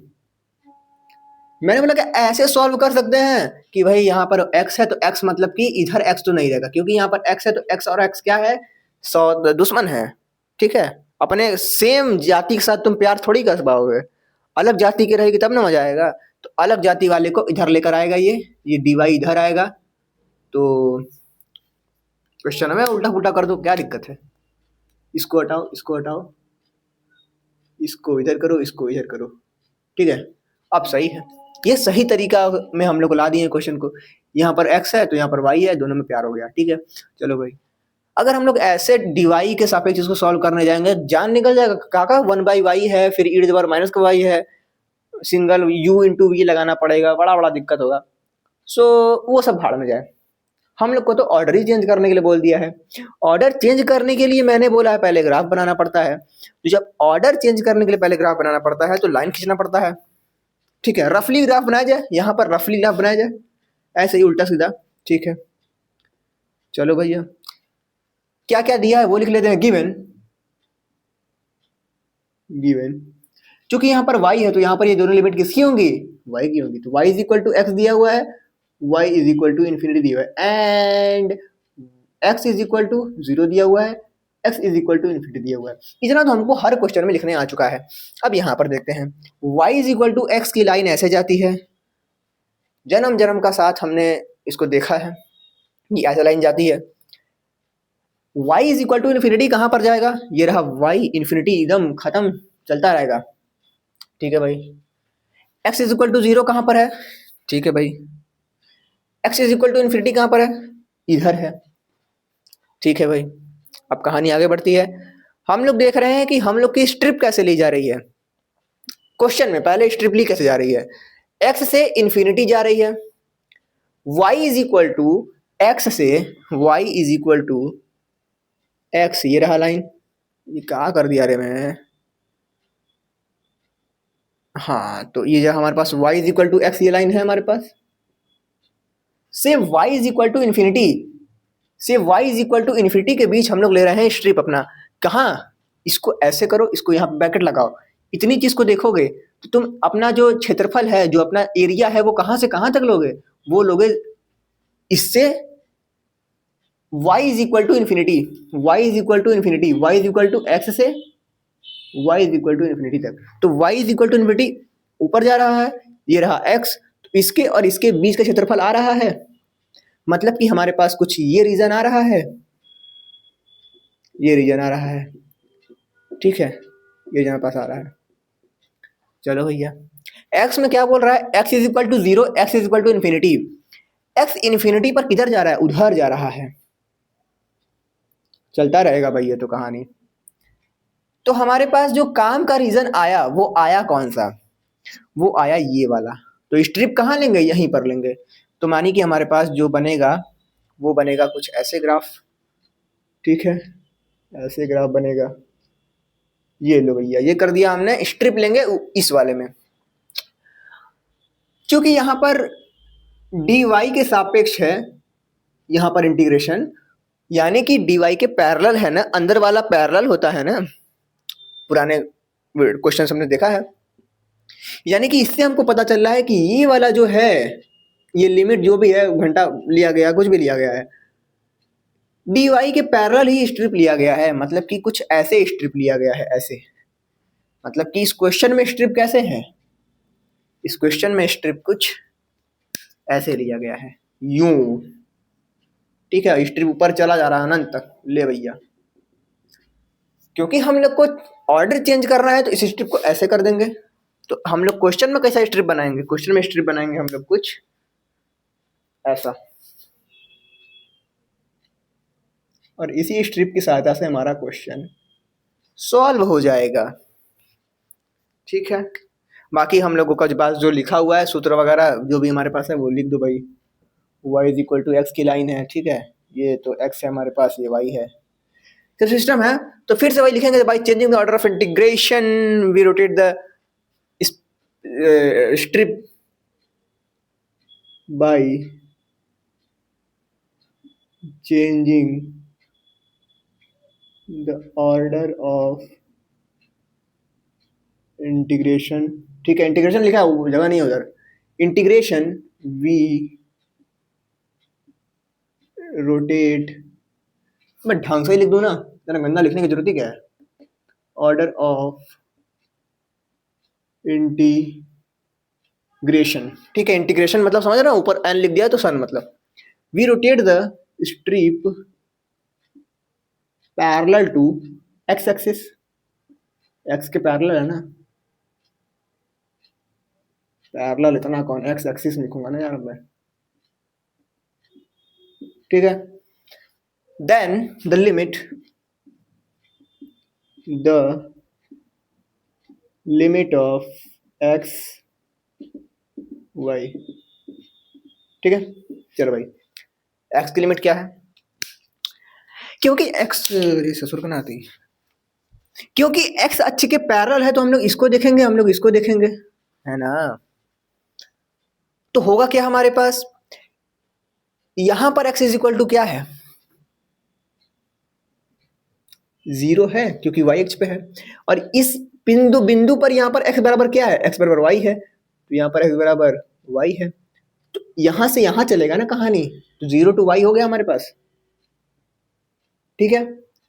मैंने बोला कि ऐसे सॉल्व कर सकते हैं कि भाई यहाँ पर x है तो x मतलब कि इधर x तो नहीं रहेगा, क्योंकि यहाँ पर x है तो x और x क्या है, दुश्मन है, ठीक है। अपने सेम जाति के साथ तुम प्यार थोड़ी कर पाओगे, अलग जाति की रहेगी तब ना मजा आएगा। तो अलग जाति वाले को इधर लेकर आएगा, ये dy इधर आएगा, तो क्वेश्चन में उल्टा पुल्टा कर दो, क्या दिक्कत है? इसको हटाओ, इसको हटाओ, इसको इधर करो, इसको इधर करो, ठीक है। अब सही है, ये सही तरीका में हम लोग ला दिए क्वेश्चन को। यहाँ पर x है तो यहाँ पर y है, दोनों में प्यार हो गया, ठीक है। चलो भाई, अगर हम लोग ऐसे dy के सापेक्ष इसको सॉल्व करने जाएंगे, जान निकल जाएगा काका। 1/y है, फिर e माइनस का y है, सिंगल u इंटू v लगाना पड़ेगा, बड़ा दिक्कत होगा। सो वो सब भाड़ में जाए, हम लोग को तो ऑर्डर ही चेंज करने के लिए बोल दिया है। ऑर्डर चेंज करने के लिए मैंने बोला है पहले ग्राफ बनाना पड़ता है। तो जब ऑर्डर चेंज करने के लिए पहले ग्राफ बनाना पड़ता है तो लाइन खींचना पड़ता है, ठीक है। रफली ग्राफ बनाया जाए, यहाँ पर रफली ग्राफ बनाया जाए, ऐसे ही उल्टा सीधा, ठीक है। चलो भैया, क्या क्या दिया है वो लिख लेते हैं। गिवन, गिवन, चूंकि यहाँ पर y है तो यहाँ पर ये दोनों लिमिट किसकी होंगी? y की होंगी। तो y is equal to x दिया हुआ है, y is equal to infinity दिया हुआ है, and x is equal to 0 दिया हुआ है, x is equal to infinity दिया हुआ है। इतना तो हमको हर क्वेश्चन में लिखने आ चुका है। अब यहाँ पर देखते हैं, y is equal to x की लाइन ऐसे जाती है, जन्म जन्म का साथ हमने इसको देखा है, ये ऐसे लाइन जाती है। y is equal to infinity कहाँ पर जाएगा? ये रहा y इन्फिनिटी, एकदम खत्म, चलता रहेगा, ठीक है भाई। x इज इक्वल टू 0 कहाँ पर है? ठीक है भाई। x is equal to infinity कहाँ पर है? इधर है, ठीक है भाई। अब कहानी आगे बढ़ती है। हम लोग देख रहे हैं कि हम लोग की स्ट्रिप कैसे ली जा रही है। क्वेश्चन में पहले स्ट्रिप ली कैसे जा रही है? x से इन्फिनिटी जा रही है, y is equal to x से y is equal to x, ये रहा लाइन। ये क्या कर दिया रे मैं? हाँ, तो ये जो हमारे पास y is equal to x, ये लाइन है हमारे पास। से y is equal to infinity, से y is equal to infinity के बीच हम लोग ले रहे हैं स्ट्रिप अपना। कहाँ? इसको ऐसे करो, इसको यहाँ पे ब्रैकेट लगाओ। इतनी चीज को देखोगे तो तुम अपना जो क्षेत्रफल है, जो अपना एरिया है, वो कहाँ से कहाँ तक लोगे? वो लोगे इससे y is equal to infinity, y is equal to infinity, y is equal to x से y is equal to infinity तक। तो y is equal to infinity ऊपर जा रहा है, ये रहा x, तो इसके और इसके बीच का क्षेत्रफल आ रहा है, मतलब कि हमारे पास कुछ ये रीजन आ रहा है, ये रीजन आ रहा है, ठीक है, ये जहाँ पास आ रहा है। चलो भैया, x में क्या बोल रहा है? x is equal to 0, x is equal to infinity. x infinity पर किधर जा रहा है? उधर जा रहा है, चलता रहेगा भाई ये तो कहानी। तो हमारे पास जो काम का रीजन आया, वो आया कौन सा? वो आया ये वाला। तो स्ट्रिप कहाँ लेंगे? यहीं पर लेंगे। तो मानी कि हमारे पास जो बनेगा वो बनेगा कुछ ऐसे ग्राफ, ठीक है, ऐसे ग्राफ बनेगा। ये लो भैया, ये कर दिया हमने। स्ट्रिप लेंगे इस वाले में, क्योंकि यहाँ पर dy के सापेक्ष है, यहाँ पर इंटीग्रेशन, यानी कि dy के पैरेलल है ना, अंदर वाला पैरेलल होता है ना, पुराने क्वेश्चन हमने देखा है। यानी कि इससे हमको पता चल रहा है कि ये वाला जो है, ये लिमिट जो भी है, घंटा लिया गया, कुछ भी लिया गया है, dy के पैरेलल ही स्ट्रिप लिया गया है। मतलब कि कुछ ऐसे स्ट्रिप लिया गया है, ऐसे। मतलब कि इस क्वेश्चन में स्ट्रिप कैसे है? इस क्वेश्चन में स्ट्रिप कुछ ऐसे लिया गया है, यूं, ठीक है। स्ट्रिप ऊपर चला जा रहा है अनंत तक, ले भैया। क्योंकि हम लोग को ऑर्डर चेंज करना है तो इस स्ट्रिप को ऐसे कर देंगे। तो हम लोग क्वेश्चन में कैसा स्ट्रिप बनाएंगे? क्वेश्चन में स्ट्रिप बनाएंगे हम लोग कुछ ऐसा, और इसी स्ट्रिप की सहायता से हमारा क्वेश्चन सॉल्व हो जाएगा, ठीक है। बाकी हम लोगों का पास जो लिखा हुआ है, सूत्र वगैरह जो भी हमारे पास है, वो लिख दो भाई। y is equal to x की लाइन है, ठीक है, ये तो x है हमारे पास, ये y है। तो सिस्टम है, तो फिर से वही लिखेंगे, by changing the order of integration we rotate the strip by changing the order of integration, ठीक है। इंटीग्रेशन लिखा है, वो जगह नहीं है उधर। इंटीग्रेशन वी रोटेट, मैं ढंग से ही लिख दूं ना, जरा गंदा लिखने की जरूरत ही क्या है? ऑर्डर ऑफ इंटीग्रेशन, ठीक है। इंटीग्रेशन मतलब समझ रहा हूँ, ऊपर एन लिख दिया तो सन, मतलब we rotate the strip parallel to x axis, x के पैरेलल है ना, पैरेलल इतना कौन एक्स एक्सिस लिखूंगा ना यार मैं, ठीक है। Then the limit of x y, ठीक है। चलो भाई, एक्स की लिमिट क्या है, क्योंकि एक्स ससुर का नाती, क्योंकि एक्स अक्ष के पैरेलल है तो हम लोग इसको देखेंगे, हम लोग इसको देखेंगे, है ना। तो होगा क्या हमारे पास, यहां पर x इज इक्वल टू क्या है, 0 है क्योंकि y अक्ष पे है, और इस बिंदु बिंदु पर यहां पर x बराबर क्या है, x बराबर y है, तो यहां पर x बराबर y है, तो यहां से यहां चलेगा ना कहानी, तो 0 टू y हो गया हमारे पास, ठीक है,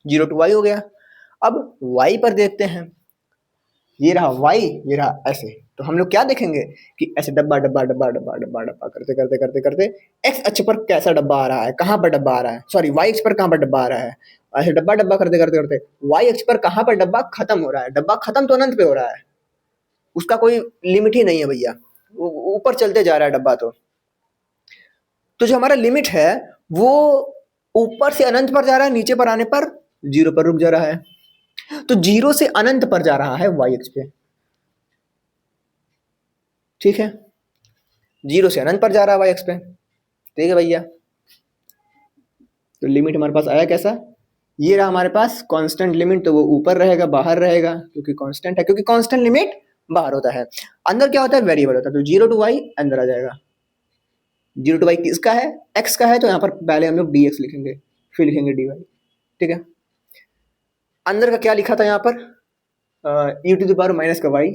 0 टू y हो गया। अब y पर देखते हैं, ये रहा y, ये रहा ऐसे, तो हम लोग क्या देखेंगे कि ऐसे डब्बा डब्बा डब्बा डब्बा डब्बा डब्बा करते करते करते करते एक्स अक्ष पर कैसा डब्बा आ रहा है, कहां पर डब्बा आ रहा है, सॉरी वाई अक्ष पर कहां पर डब्बा आ रहा है, ऐसे डब्बा डब्बा करते करते करते वाई अक्ष पर कहां पर डब्बा खत्म हो रहा है, डब्बा खत्म तो अनंत पे हो रहा है, उसका कोई लिमिट ही नहीं है भैया, ऊपर चलते जा रहा है डब्बा। तो जो हमारा लिमिट है वो ऊपर से अनंत पर जा रहा है, नीचे पर आने पर 0 पर रुक जा रहा है, तो 0 से अनंत पर जा रहा है वाई अक्ष पे, ठीक है, 0 से अनंत पर जा रहा है वाई अक्ष पे, ठीक है भैया। तो लिमिट हमारे पास आया कैसा, ये रहा हमारे पास कांस्टेंट लिमिट, तो वो ऊपर रहेगा बाहर रहेगा क्योंकि कांस्टेंट है, क्योंकि कांस्टेंट लिमिट बाहर होता है, अंदर क्या होता है वेरिएबल होता है, तो 0 टू वाई अंदर आ जाएगा, 0 टू वाई किसका है, एक्स का है, तो यहाँ पर पहले हम लोग डी एक्स लिखेंगे, फिर लिखेंगे डी वाई, ठीक है। अंदर का क्या लिखा था यहाँ पर, ई टू द पावर माइनस का वाई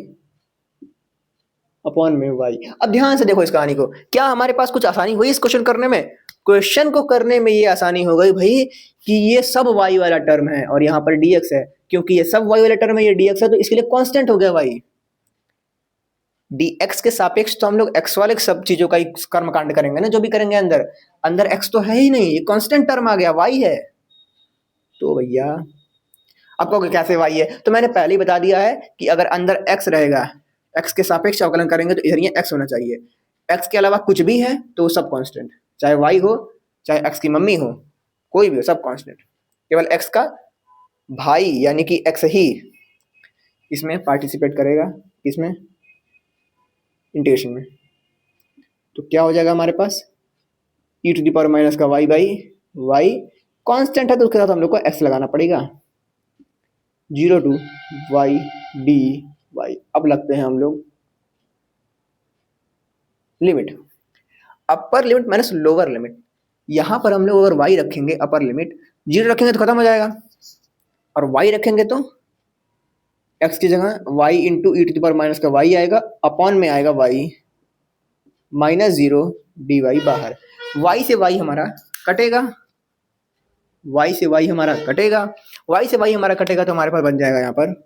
अपॉन में वाई। अब ध्यान से देखो इस कहानी को, क्या हमारे पास कुछ आसानी हुई इस क्वेश्चन करने में, क्वेश्चन को करने में ये आसानी हो गई भाई कि ये सब वाई वाला टर्म है और यहाँ पर dx है, क्योंकि ये सब वाई वाला टर्म है, ये dx है, तो इसके लिए कांस्टेंट हो गया वाई, dx के सापेक्ष तो हम लोग x वाले सब चीजों का ही कर्मकांड करेंगे ना, जो भी करेंगे अंदर, अंदर x तो है ही नहीं, ये कांस्टेंट टर्म आ गया y है, तो भैया आपको कैसे y है, तो मैंने पहले ही बता दिया है कि अगर अंदर x रहेगा, x के सापेक्ष अवकलन करेंगे तो इधर ये x होना चाहिए, x के अलावा कुछ भी है तो सब कांस्टेंट, चाहे y हो चाहे x की मम्मी हो, कोई भी हो, सब कांस्टेंट, केवल x का भाई यानी कि x ही इसमें पार्टिसिपेट करेगा, इसमें इंटीग्रेशन में, तो क्या हो जाएगा हमारे पास e to the power minus का y बाई y, कांस्टेंट है तो उसके साथ हम लोग को x लगाना पड़ेगा, 0 टू वाई डी वाई। अब लगते हैं हम लोग limit, upper limit minus lower limit, यहां पर हम लोग अगर y रखेंगे अपर लिमिट, 0 रखेंगे तो खत्म हो जाएगा, और y रखेंगे तो x की जगह y into e to the power minus का y आएगा, अपॉन में आएगा y माइनस 0 डी वाई बाहर, y से y हमारा कटेगा, y से y हमारा कटेगा, y से y हमारा कटेगा तो हमारे पास बन जाएगा यहाँ पर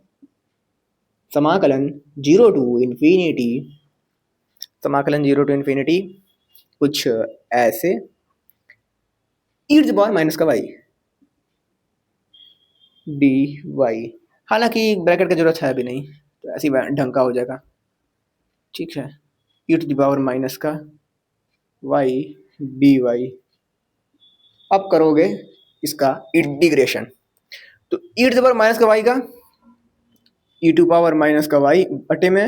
समाकलन 0 टू इन्फिनिटी, समाकलन 0 टू इन्फिनिटी कुछ ऐसे ई टू द पावर माइनस का y डी वाई, हालांकि ब्रैकेट की जरूरत है भी नहीं, तो ऐसी ढंग का हो जाएगा, ठीक है, e to the power minus का y डी वाई। अब करोगे इसका इंटीग्रेशन, तो ई टू द पावर माइनस का y का ई टू पावर माइनस का y बटे में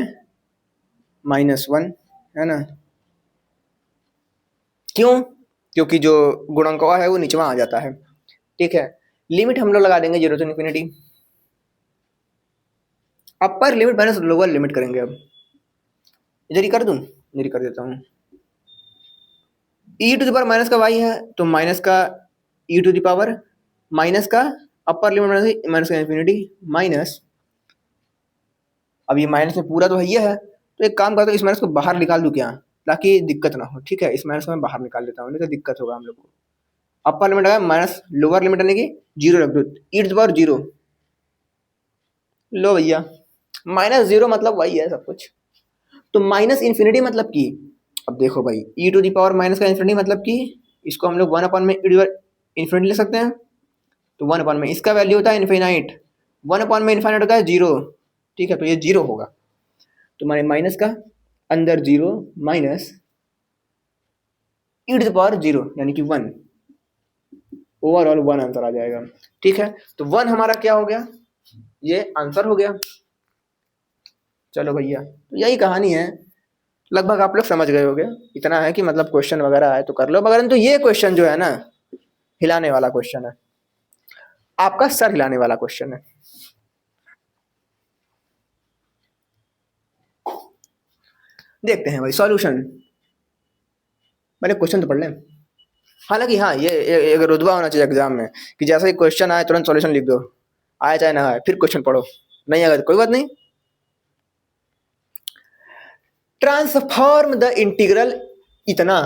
-1, है ना, क्यों, क्योंकि जो गुणनखंड है वो नीचवा आ जाता है, ठीक है। लिमिट हम लोग लगा देंगे 0 to infinity, upper limit minus lower limit करेंगे, अब इधर ही कर दूं, इधर ही कर देता हूँ, ई टू द पावर माइनस का y है तो माइनस का ई टू द पावर माइनस का अपर लिमिट माइनस का इन्फिनिटी माइनस, अब ये माइनस में पूरा तो है ये है, तो एक काम करता हूँ इस माइनस को बाहर निकाल दूं क्या, ताकि दिक्कत ना हो, ठीक है, इस माइनस को मैं बाहर निकाल देता हूँ, नहीं तो दिक्कत होगा हम लोग को। अपर लिमिट है माइनस, लोअर लिमिट यानी कि 0 रख दो, ई टू द पावर 0, लो भैया -0 मतलब वही है सब कुछ, तो माइनस इन्फिनिटी मतलब कि, अब देखो भाई ई टू द पावर माइनस का इन्फिनिटी मतलब कि इसको हम लोग 1 अपॉन में इन्फिनिटी ले सकते हैं, तो 1 अपॉन में इसका वैल्यू होता है इन्फिनाइट, 1 अपॉन में इन्फिनाइट होता है 0, ठीक है, तो ये 0 होगा। तो हमारे माइनस का अंदर 0 माइनस e⁻0 यानी कि 1, ओवरऑल 1 आंसर आ जाएगा, ठीक है। तो 1 हमारा क्या हो गया, ये आंसर हो गया। चलो भैया, तो यही कहानी है, लगभग आप लोग समझ गए होंगे। इतना है कि मतलब क्वेश्चन वगैरह आए तो कर लो, मगर तो ये क्वेश्चन जो है ना, हिलाने वाला क्वेश्चन है, आपका सर हिलाने वाला क्वेश्चन है। देखते हैं भाई सॉल्यूशन, पहले क्वेश्चन तो पढ़ लें। हालांकि हाँ, ये अगर रुतबा होना चाहिए एग्जाम में कि जैसा ही क्वेश्चन आए तुरंत सॉल्यूशन लिख दो, आए चाहे ना आए, फिर क्वेश्चन पढ़ो, नहीं अगर कोई बात नहीं। ट्रांसफॉर्म द इंटीग्रल इतना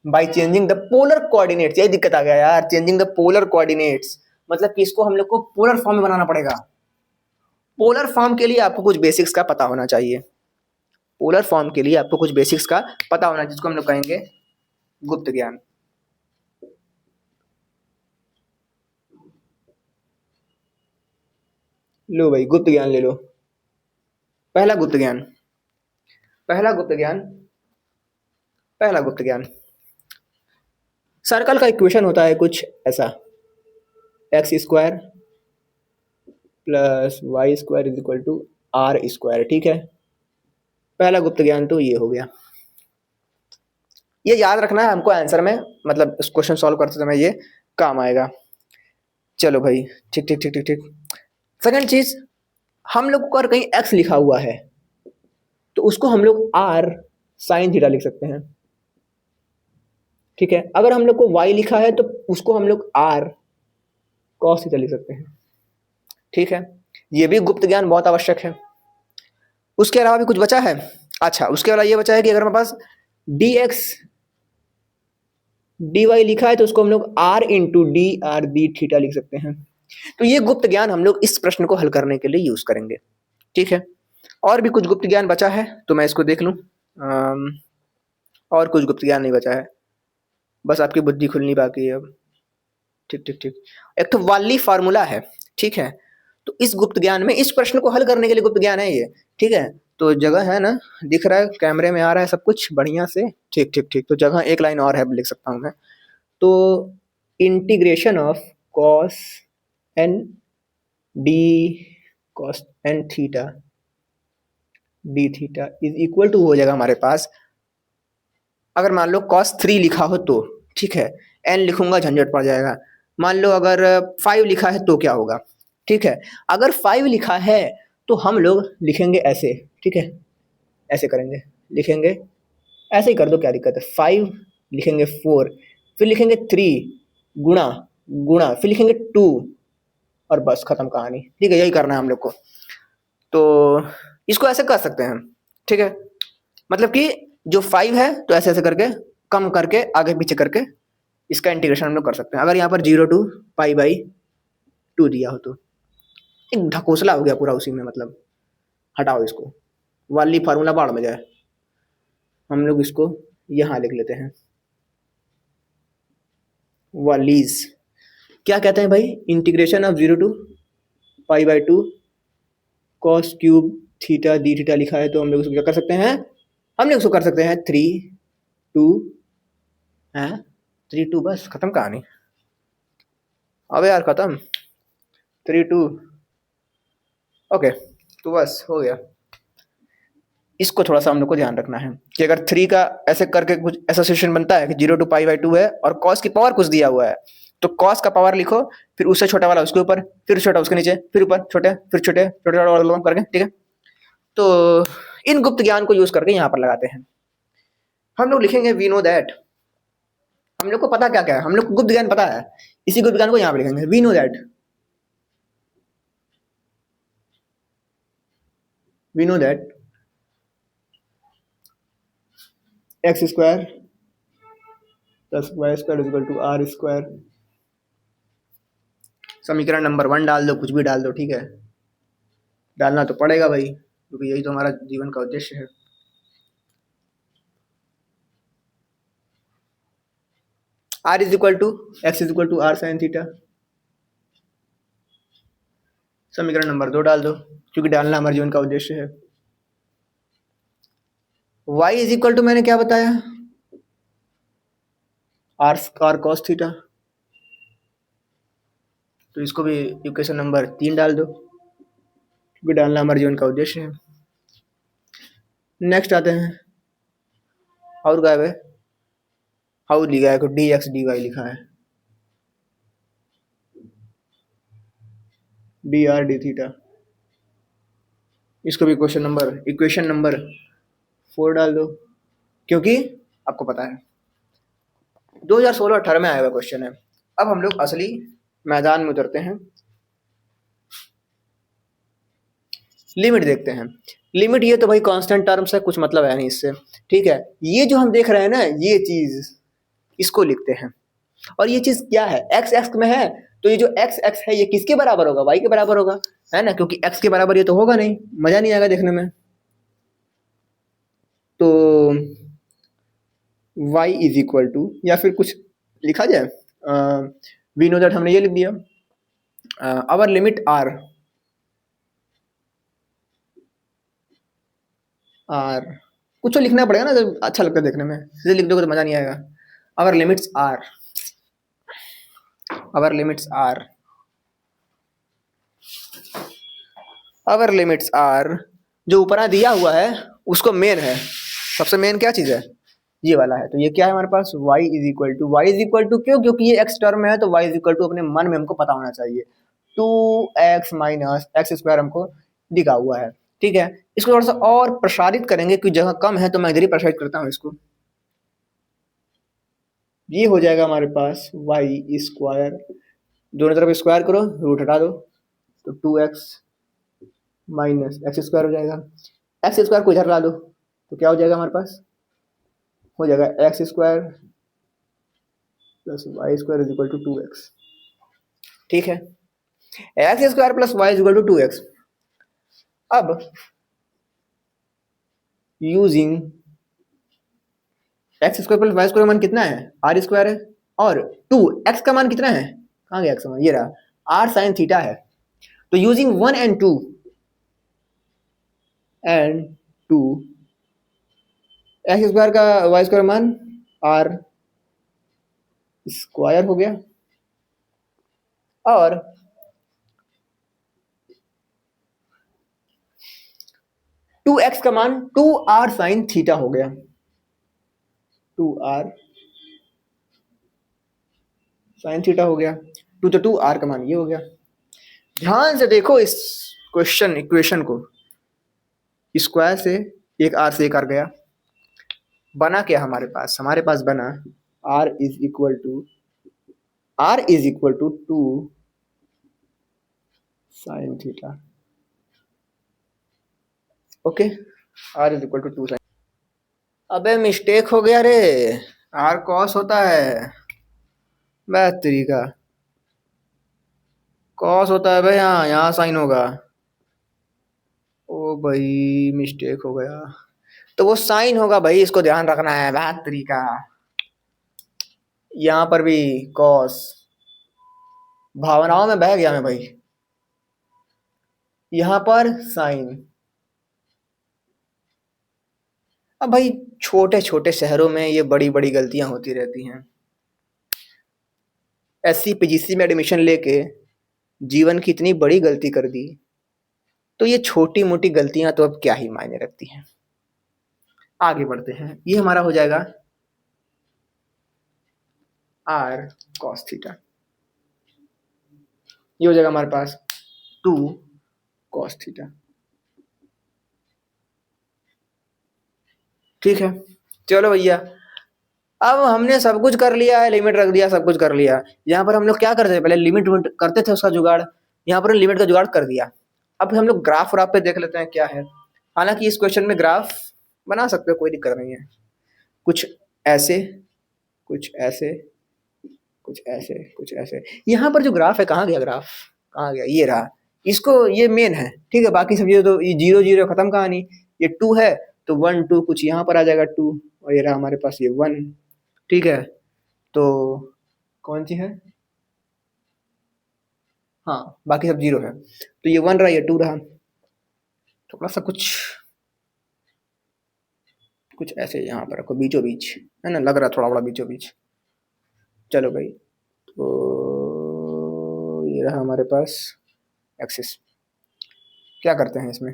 bye changing the polar coordinates, यही दिक्कत आ गया यार, चेंजिंग द पोलर कोऑर्डिनेट्स, मतलब कि इसको हम लोग को पोलर फॉर्म में बनाना पड़ेगा। पोलर फॉर्म के लिए आपको कुछ बेसिक्स का पता होना चाहिए, पोलर फॉर्म के लिए आपको कुछ बेसिक्स का पता होना चाहिए, जिसको हम लोग कहेंगे गुप्त ज्ञान। लो भाई गुप्त ज्ञान ले लो। पहला गुप्त ज्ञान, पहला गुप्त ज्ञान, पहला गुप्त ज्ञान, सर्कल का इक्वेशन होता है कुछ ऐसा, x square plus Y square is equal to r square, ठीक है। पहला गुप्त ज्ञान तो ये हो गया, ये याद रखना है हमको आंसर में, मतलब इस क्वेश्चन सॉल्व करते समय ये काम आएगा। चलो भाई, ठीक ठीक ठीक ठीक ठीक। सेकंड चीज, हम लोग को अगर कहीं एक्स लिखा हुआ है तो उसको हम लोग आर साइन थीटा लिख सकते हैं, ठीक है। अगर हम लोग को वाई लिखा है तो उसको हम लोग आर कॉस थीटा लिख सकते हैं, ठीक है। ये भी गुप्त ज्ञान बहुत आवश्यक है। उसके अलावा भी कुछ बचा है, अच्छा उसके अलावा ये बचा है कि अगर हमारे पास डी एक्स डी वाई लिखा है तो उसको हम लोग r into d r d theta लिख सकते हैं। तो ये गुप्त ज्ञान हम लोग इस प्रश्न को हल करने के लिए यूज करेंगे, ठीक है। और भी कुछ गुप्त ज्ञान बचा है तो मैं इसको देख लूं। और कुछ गुप्त ज्ञान नहीं बचा है, बस आपकी बुद्धि खुलनी बाकी है अब, ठीक ठीक ठीक। एक तो वाली फार्मूला है, ठीक है। तो इस गुप्त ज्ञान में इस प्रश्न को हल करने के लिए गुप्त ज्ञान है ये, ठीक है। तो जगह है ना, दिख रहा है कैमरे में आ रहा है सब कुछ बढ़िया से, ठीक ठीक ठीक। तो जगह एक लाइन और है, लिख सकता हूँ मैं। तो integration of cos n d cos n theta d theta is equal to हो जाएगा हमारे पास, अगर मान लो cos 3 लिखा हो तो, ठीक है, n लिखूंगा झंझट पड़ जाएगा। मान लो अगर 5 लिखा है तो क्या होगा, ठीक है। अगर 5 लिखा है तो हम लोग लिखेंगे ऐसे, ठीक है, ऐसे करेंगे, लिखेंगे ऐसे ही कर दो, क्या दिक्कत है। 5 लिखेंगे 4, फिर लिखेंगे 3 गुणा गुणा, फिर लिखेंगे 2 और बस खत्म कहानी, ठीक है। यही करना है हम लोग को, तो इसको ऐसे कर सकते हैं, ठीक है। मतलब कि जो 5 है तो ऐसे ऐसे करके कम करके आगे पीछे करके इसका इंटीग्रेशन हम लोग कर सकते हैं। अगर यहाँ पर 0 टू पाई बाई 2 दिया हो तो एक ढकोसला हो गया पूरा उसी में, मतलब हटाओ इसको, वाली फार्मूला बाढ़ में जाए। हम लोग इसको यहाँ लिख लेते हैं, वालीज क्या कहते हैं भाई, integration of 0 to pi by 2 cos cube theta d theta लिखा है, तो हम लोग इसको क्या कर सकते हैं, हम लोग इसको कर सकते हैं 3 2 है 3 2, बस खत्म कहानी। अबे यार खत्म, 3 2, ओके, तो बस हो गया। इसको थोड़ा सा हम लोग को ध्यान रखना है कि अगर 3 का ऐसे करके कुछ एसोसिएशन बनता है कि 0 टू पाई बाई 2 है और कॉस की पावर कुछ दिया हुआ है, तो कॉस का पावर लिखो, फिर उससे छोटा वाला उसके ऊपर, फिर छोटा उसके नीचे, फिर ऊपर छोटे, फिर छोटे छोटे छोटे करके, ठीक है। तो इन गुप्त ज्ञान को यूज करके यहाँ पर लगाते हैं। हम लोग लिखेंगे वी नो दैट, हम लोग को पता क्या क्या है, हम लोग को गुप्त ज्ञान पता है, इसी गुप्त ज्ञान को यहाँ पर लिखेंगे, we know that, we know that x square plus Y square equal to r square. समीकरण नंबर 1 डाल दो, कुछ भी डाल दो, ठीक है, डालना तो पड़ेगा भाई, क्योंकि यही तो हमारा जीवन का उद्देश्य है। R is equal to x is equal to r sine theta, समीकरण नंबर 2 डाल दो, क्योंकि डालना हमारे जीवन का उद्देश्य है। y इज इक्वल टू मैंने क्या बताया, आर कॉस थीटा, तो इसको भी इक्वेशन नंबर 3 डाल दो, क्योंकि डालना हमारे जीवन का उद्देश्य है। नेक्स्ट आते हैं, और गायब है, हाउ लिखा है, डी एक्स डी वाई लिखा है, डी आर डी थीटा, इसको भी इक्वेशन नंबर 4 डाल दो, क्योंकि आपको पता है 2016-18 में आया हुआ क्वेश्चन है। अब हम लोग असली मैदान में उतरते हैं, लिमिट देखते हैं। लिमिट ये तो भाई कांस्टेंट टर्म्स है, कुछ मतलब है नहीं इससे, ठीक है। ये जो हम देख रहे हैं ना, ये चीज इसको लिखते हैं, और ये चीज क्या है, एक्स एक्स में है, तो ये जो एक्स एक्स है ये किसके बराबर होगा, वाई के बराबर होगा, है ना, क्योंकि एक्स के बराबर ये तो होगा नहीं, मजा नहीं आएगा देखने में। तो y इज इक्वल टू, या फिर कुछ लिखा जाए, वी नो दैट, हमने ये लिख दिया, आवर लिमिट आर कुछ तो लिखना पड़ेगा ना, तो अच्छा लगता है देखने में, सीधे लिख दोगे तो मजा नहीं आएगा। आवर लिमिट्स आर जो ऊपर दिया हुआ है उसको मेन है, सबसे मेन क्या चीज है, ये वाला है। तो ये क्या है हमारे पास, y इज इक्वल टू क्यों, क्योंकि ये x टर्म है, तो y इज इक्वल टू अपने मन में हमको पता होना चाहिए, 2x माइनस एक्स स्क्वायर हमको दिखा हुआ है, ठीक है। इसको थोड़ा सा और प्रसारित करेंगे, क्योंकि जगह कम है तो मैं इधर ही प्रसारित करता हूँ इसको। ये हो जाएगा हमारे पास y स्क्वायर, दोनों तरफ स्क्वायर करो, रूट हटा दो, तो 2x माइनस एक्स स्क्वायर हो जाएगा, एक्स स्क्वायर को इधर ला दो, तो क्या हो जाएगा हमारे पास, हो जाएगा x square plus Y square is equal to 2x, ठीक है। X square plus y is equal to 2x। अब using x square plus Y square मान कितना है, आर स्क्वायर है, और 2x का मान कितना है, कहाँ गया x का मान, ये रहा, आर साइन थीटा है। तो यूजिंग 1 and 2 एक्स स्क्वायर का वाई स्क्वायर मान आर स्क्वायर हो गया, और टू एक्स का मान 2r साइन थीटा हो गया, 2r साइन थीटा हो गया, 2r का मान ये हो गया। ध्यान से देखो इस इक्वेशन को, स्क्वायर से एक r से एक r गया, बना क्या हमारे पास बना r is equal to 2 sine theta, okay, r is equal to 2 sine. अबे मिस्टेक हो गया रे, r कॉस होता है, बेहतरी का कॉस होता है भाई, यहाँ साइन होगा, ओ भाई मिस्टेक हो गया, तो वो साइन होगा भाई, इसको ध्यान रखना है, बेहतरी का। यहाँ पर भी कॉस, भावनाओं में बह गया मैं भाई, यहाँ पर साइन। अब भाई छोटे छोटे शहरों में ये बड़ी बड़ी गलतियां होती रहती हैं, एससी पीजीसी में एडमिशन लेके जीवन की इतनी बड़ी गलती कर दी, तो ये छोटी मोटी गलतियां तो अब क्या ही मायने रखती हैं। आगे बढ़ते हैं, ये हमारा हो जाएगा आर कॉस थीटा, ये हो जाएगा हमारे पास 2 कॉस थीटा, ठीक है। चलो भैया, अब हमने सब कुछ कर लिया है, लिमिट रख दिया, सब कुछ कर लिया। यहाँ पर हम लोग क्या करते थे, पहले लिमिट करते थे उसका जुगाड़, यहाँ पर लिमिट का जुगाड़ कर दिया। अब हम लोग ग्राफ पे देख लेते हैं क्या है। हालांकि इस क्वेश्चन में ग्राफ बना सकते हो, कोई दिक्कत नहीं है, कुछ ऐसे कुछ ऐसे कुछ ऐसे कुछ ऐसे। यहाँ पर जो ग्राफ है, कहाँ गया ग्राफ, कहाँ गया, ये रहा, इसको ये मेन है, ठीक है। बाकी सब ये तो ये 0 0 खत्म कहानी, ये 2 है तो 1 2 कुछ यहाँ पर आ जाएगा 2, और ये रहा हमारे पास ये 1, ठीक है। तो कौन सी है, हाँ, बाकी सब 0 है। तो ये 1 रहा, ये 2 रहा। थोड़ा सा कुछ ऐसे यहाँ पर रखो बीचों बीच, है ना, लग रहा थोड़ा बड़ा बीचों बीच। चलो भाई, तो ये रहा हमारे पास एक्सिस। क्या करते हैं इसमें?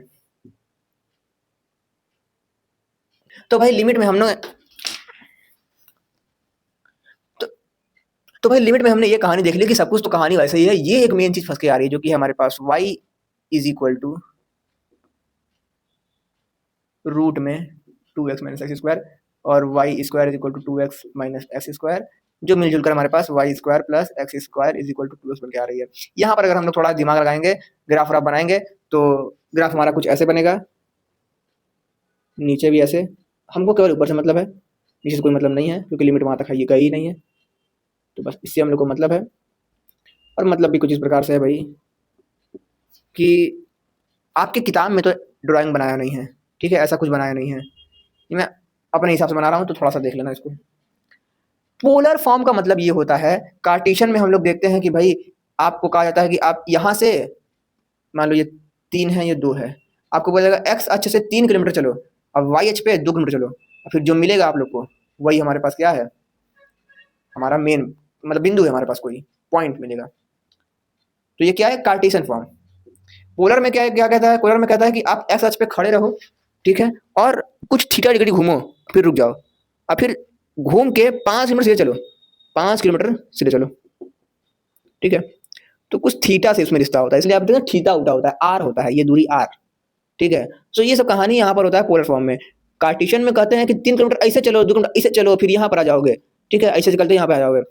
तो भाई लिमिट में हमने तो भाई लिमिट में हमने ये कहानी देख ली कि सब कुछ तो कहानी वैसे ही है। ये एक मेन चीज फंस के आ रही है, जो कि हमारे पास y is equal to root में 2x माइनस एक्स स्क्वायर और y square is equal to 2x minus x square, जो मिलजुल कर हमारे पास y square plus x square is equal to 2x बन के आ रही है। यहाँ पर अगर हम लोग थोड़ा दिमाग लगाएंगे, ग्राफ व्राफ बनाएंगे, तो ग्राफ हमारा कुछ ऐसे बनेगा, नीचे भी ऐसे। हमको केवल ऊपर से मतलब है, नीचे से कोई मतलब नहीं है, क्योंकि लिमिट वहाँ तक है, ये गई ही नहीं है। तो बस इससे हम लोग को मतलब है। और मतलब भी कुछ इस प्रकार से है भाई कि आपकी किताब में तो ड्राइंग बनाया नहीं है, ठीक है, ऐसा कुछ बनाया नहीं है, मैं अपने हिसाब से बना रहा हूँ, तो थोड़ा सा देख लेना इसको। पोलर फॉर्म का मतलब ये होता है, कार्टेशियन में हम लोग देखते हैं कि भाई आपको कहा जाता है कि आप यहाँ से, मान लो ये 3 है, ये 2 है, आपको बोला जाएगा एक्स अक्ष से 3 किलोमीटर चलो, अब वाई अक्ष पे 2 किलोमीटर चलो, और फिर जो मिलेगा आप लोग को वही हमारे पास क्या है, हमारा मेन मतलब बिंदु है, हमारे पास कोई पॉइंट मिलेगा। तो ये क्या है, कार्टेशियन फॉर्म। पोलर में क्या कहता है, पोलर में कहता है कि आप एक्स अक्ष पे खड़े रहो, ठीक है, और कुछ थीटा डिग्री घूमो, फिर रुक जाओ, और फिर घूम के 5 किलोमीटर सीधे चलो, 5 किलोमीटर सीधे चलो, ठीक है। तो कुछ थीटा से उसमें रिश्ता होता है, इसलिए आप देखते हैं थीटा उल्टा होता है, आर होता है, ये दूरी आर, ठीक है। तो ये सब कहानी यहाँ पर होता है पोलर फॉर्म में। कार्टेशियन में कहते हैं कि 3 किलोमीटर ऐसे चलो, 2 किलोमीटर ऐसे चलो, फिर यहाँ पर आ जाओगे, ठीक है, ऐसे चलते यहाँ पे आ जाओगे।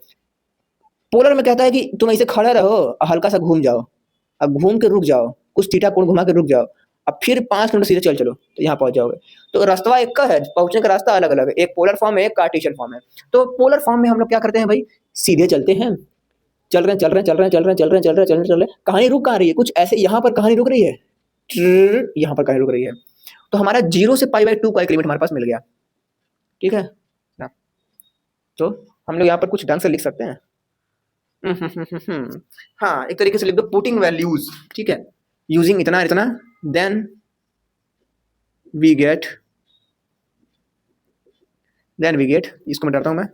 पोलर में कहता है कि तुम ऐसे खड़े रहो, हल्का सा घूम जाओ, अब घूम के रुक जाओ, कुछ थीटा कोण घुमा के रुक जाओ, अब फिर 5 किलोमीटर सीधे चल चलो, तो यहाँ पहुंच जाओगे। तो रास्ता एक का है, पहुंचने का रास्ता अलग अलग है, एक पोलर फॉर्म है, एक कार्टेशियन फॉर्म है। तो पोलर फॉर्म में हम लोग क्या करते हैं भाई, सीधे चलते हैं, चल रहे हैं चल रहे हैं चल रहे हैं चल रहे हैं चल रहे हैं चल रहे हैं चल रहे हैं चल रहे हैं, कहानी रुक कहाँ रही है, कुछ ऐसे यहाँ पर कहानी रुक रही है, यहाँ पर कहानी रुक रही है। तो हमारा 0 से π/2 का एक लिमिट हमारे पास मिल गया, ठीक है ना। तो हम लोग यहाँ पर कुछ ढंग से लिख सकते हैं। हाँ, एक तरीके से लिख दो पुटिंग वैल्यूज, ठीक है, यूजिंग इतना इतना, देन वी गेट इसको मैं डरता हूँ मैं,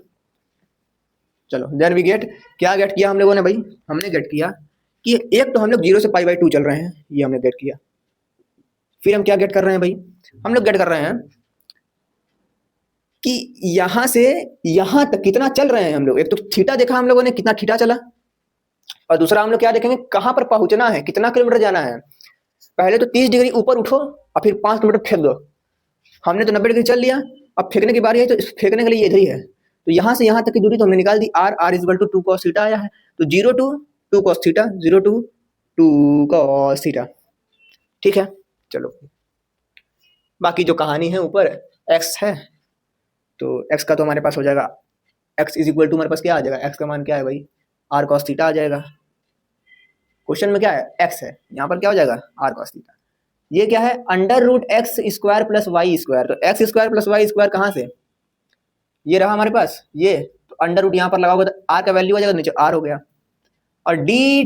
चलो देन वी गेट, क्या गेट किया हम लोगों ने भाई, हमने गेट किया कि एक तो हम लोग 0 से π/2 चल रहे हैं, ये हमने गेट किया। फिर हम क्या गेट कर रहे हैं भाई, हम लोग गेट कर रहे हैं कि यहां से यहां तक कितना चल रहे हैं हम लोग। एक तो थीटा देखा हम लोगों ने, कितना थीटा चला, और दूसरा हम लोग क्या देखेंगे, कहां पर पहुंचना है, कितना किलोमीटर जाना है। पहले तो 30 डिग्री ऊपर उठो और फिर 5 किलोमीटर फेंक दो। हमने तो 90 डिग्री चल लिया, अब फेंकने की बारी है, तो फेंकने के लिए इधर ही है। तो यहाँ से यहाँ तक की दूरी तो हमने निकाल दी, r is equal to 2 cos theta आया है, तो 0 to 2 cos theta, 0 to 2 cos theta, ठीक है। चलो बाकी जो कहानी है ऊपर x है, तो x का तो हमारे पास हो जाएगा, x इज इक्वल टू हमारे पास क्या आ जाएगा, x का मान क्या है भाई, r cos थीटा आ जाएगा। क्वेश्चन में क्या है, x है, यहाँ पर क्या हो जाएगा, r cos थीटा। ये क्या है, under root x square plus Y square, तो x square plus Y square कहाँ से, ये रहा हमारे पास, ये तो अंडर रूट यहाँ पर लगाओगे तो आर का वैल्यू आ जाएगा, नीचे आर हो गया, और डी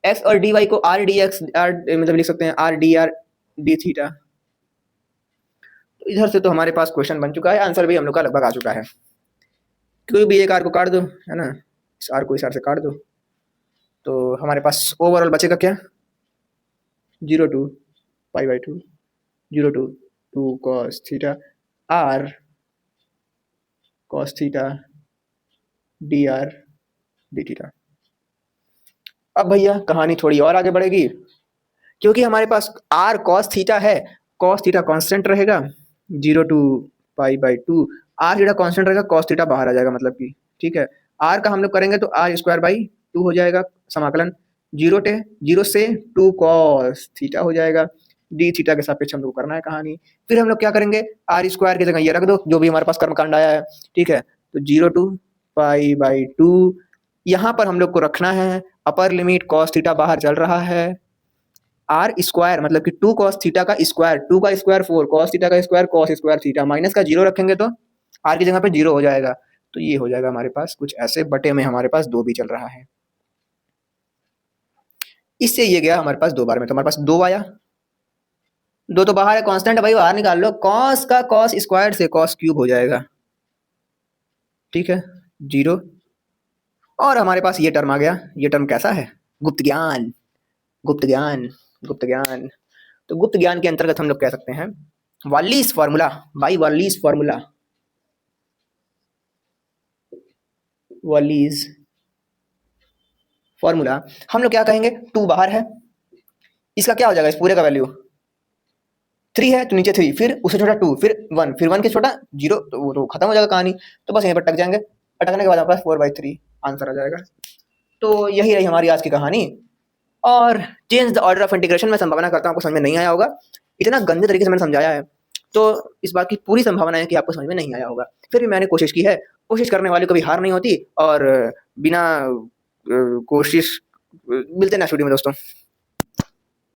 एक्स और डी वाई को आर डी एक्स मतलब लिख सकते हैं आर डी थीटा। तो इधर से तो हमारे पास क्वेश्चन बन चुका है, आंसर भी हम लोग का लगभग आ चुका है। कोई भी एक आर को काट दो, है ना, इस आर को इस आर से काट दो, तो हमारे पास ओवरऑल बचेगा क्या, 0 to π/2, 0 to 2 cos theta, r cos theta dr d theta. अब भैया कहानी थोड़ी और आगे बढ़ेगी, क्योंकि हमारे पास r cos थीटा है, cos थीटा कांस्टेंट रहेगा, 0 to π/2, r थीटा कांस्टेंट रहेगा, cos थीटा बाहर आ जाएगा, मतलब कि ठीक है। r का हम लोग करेंगे तो r²/2 हो जाएगा, समाकलन 0 से 2 cos थीटा हो जाएगा, डी थीटा के सापेक्ष हम लोग करना है कहानी। फिर हम लोग क्या करेंगे, r² की जगह ये रख दो, जो भी हमारे पास कर्मकांड आया है, ठीक है। तो 0 to π/2 यहाँ पर हम लोग को रखना है, अपर लिमिट cos थीटा बाहर चल रहा है, r² मतलब कि 2 cos थीटा का स्क्वायर, 2 का स्क्वायर 4, cos थीटा का square cos square theta, minus का 0 रखेंगे तो r की जगह पे 0 हो जाएगा। तो ये हो जाएगा हमारे पास कुछ ऐसे, बटे में हमारे पास 2 भी चल रहा है। इससे ये गया हमारे पास 2 बार में, तो हमारे पास 2 आया। 2 तो बाहर है, कांस्टेंट है भाई, बाहर निकाल लो। कॉस का कॉस स्क्वायर से कॉस क्यूब हो जाएगा, ठीक है, 0। और हमारे पास ये टर्म आ गया। ये टर्म कैसा है? गुप्त ज्ञान, गुप्त ज्ञान, गुप्त ज्ञान। तो गुप्त ज्ञान के अंतर्गत हम लोग कह सकते हैं वार्लीज फार्मूला, बाई वार्लीज फार्मूला, वार्लीज फार्मूला हम लोग क्या कहेंगे? 2 बाहर है, इसका क्या हो जाएगा? इस पूरे का वैल्यू 3 है तो नीचे 3, फिर उससे छोटा 2, फिर 1, फिर 1 के छोटा 0, तो वो तो खत्म हो जाएगा कहानी। तो बस यहीं पर अटक जाएंगे। अटकने के बाद हमारे पास 4/3 आंसर आ जाएगा। तो यही रही हमारी आज की कहानी। और change the order of integration में संभावना करता हूँ आपको समझ में नहीं आया होगा। इतना गंदे तरीके से मैंने समझाया है, तो इस बात की पूरी संभावना है कि आपको समझ में नहीं आया होगा। फिर भी मैंने कोशिश की है। कोशिश करने वाले कभी हार नहीं होती। और बिना कोशिश मिलते हैं नेक्स्ट वीडियो में दोस्तों।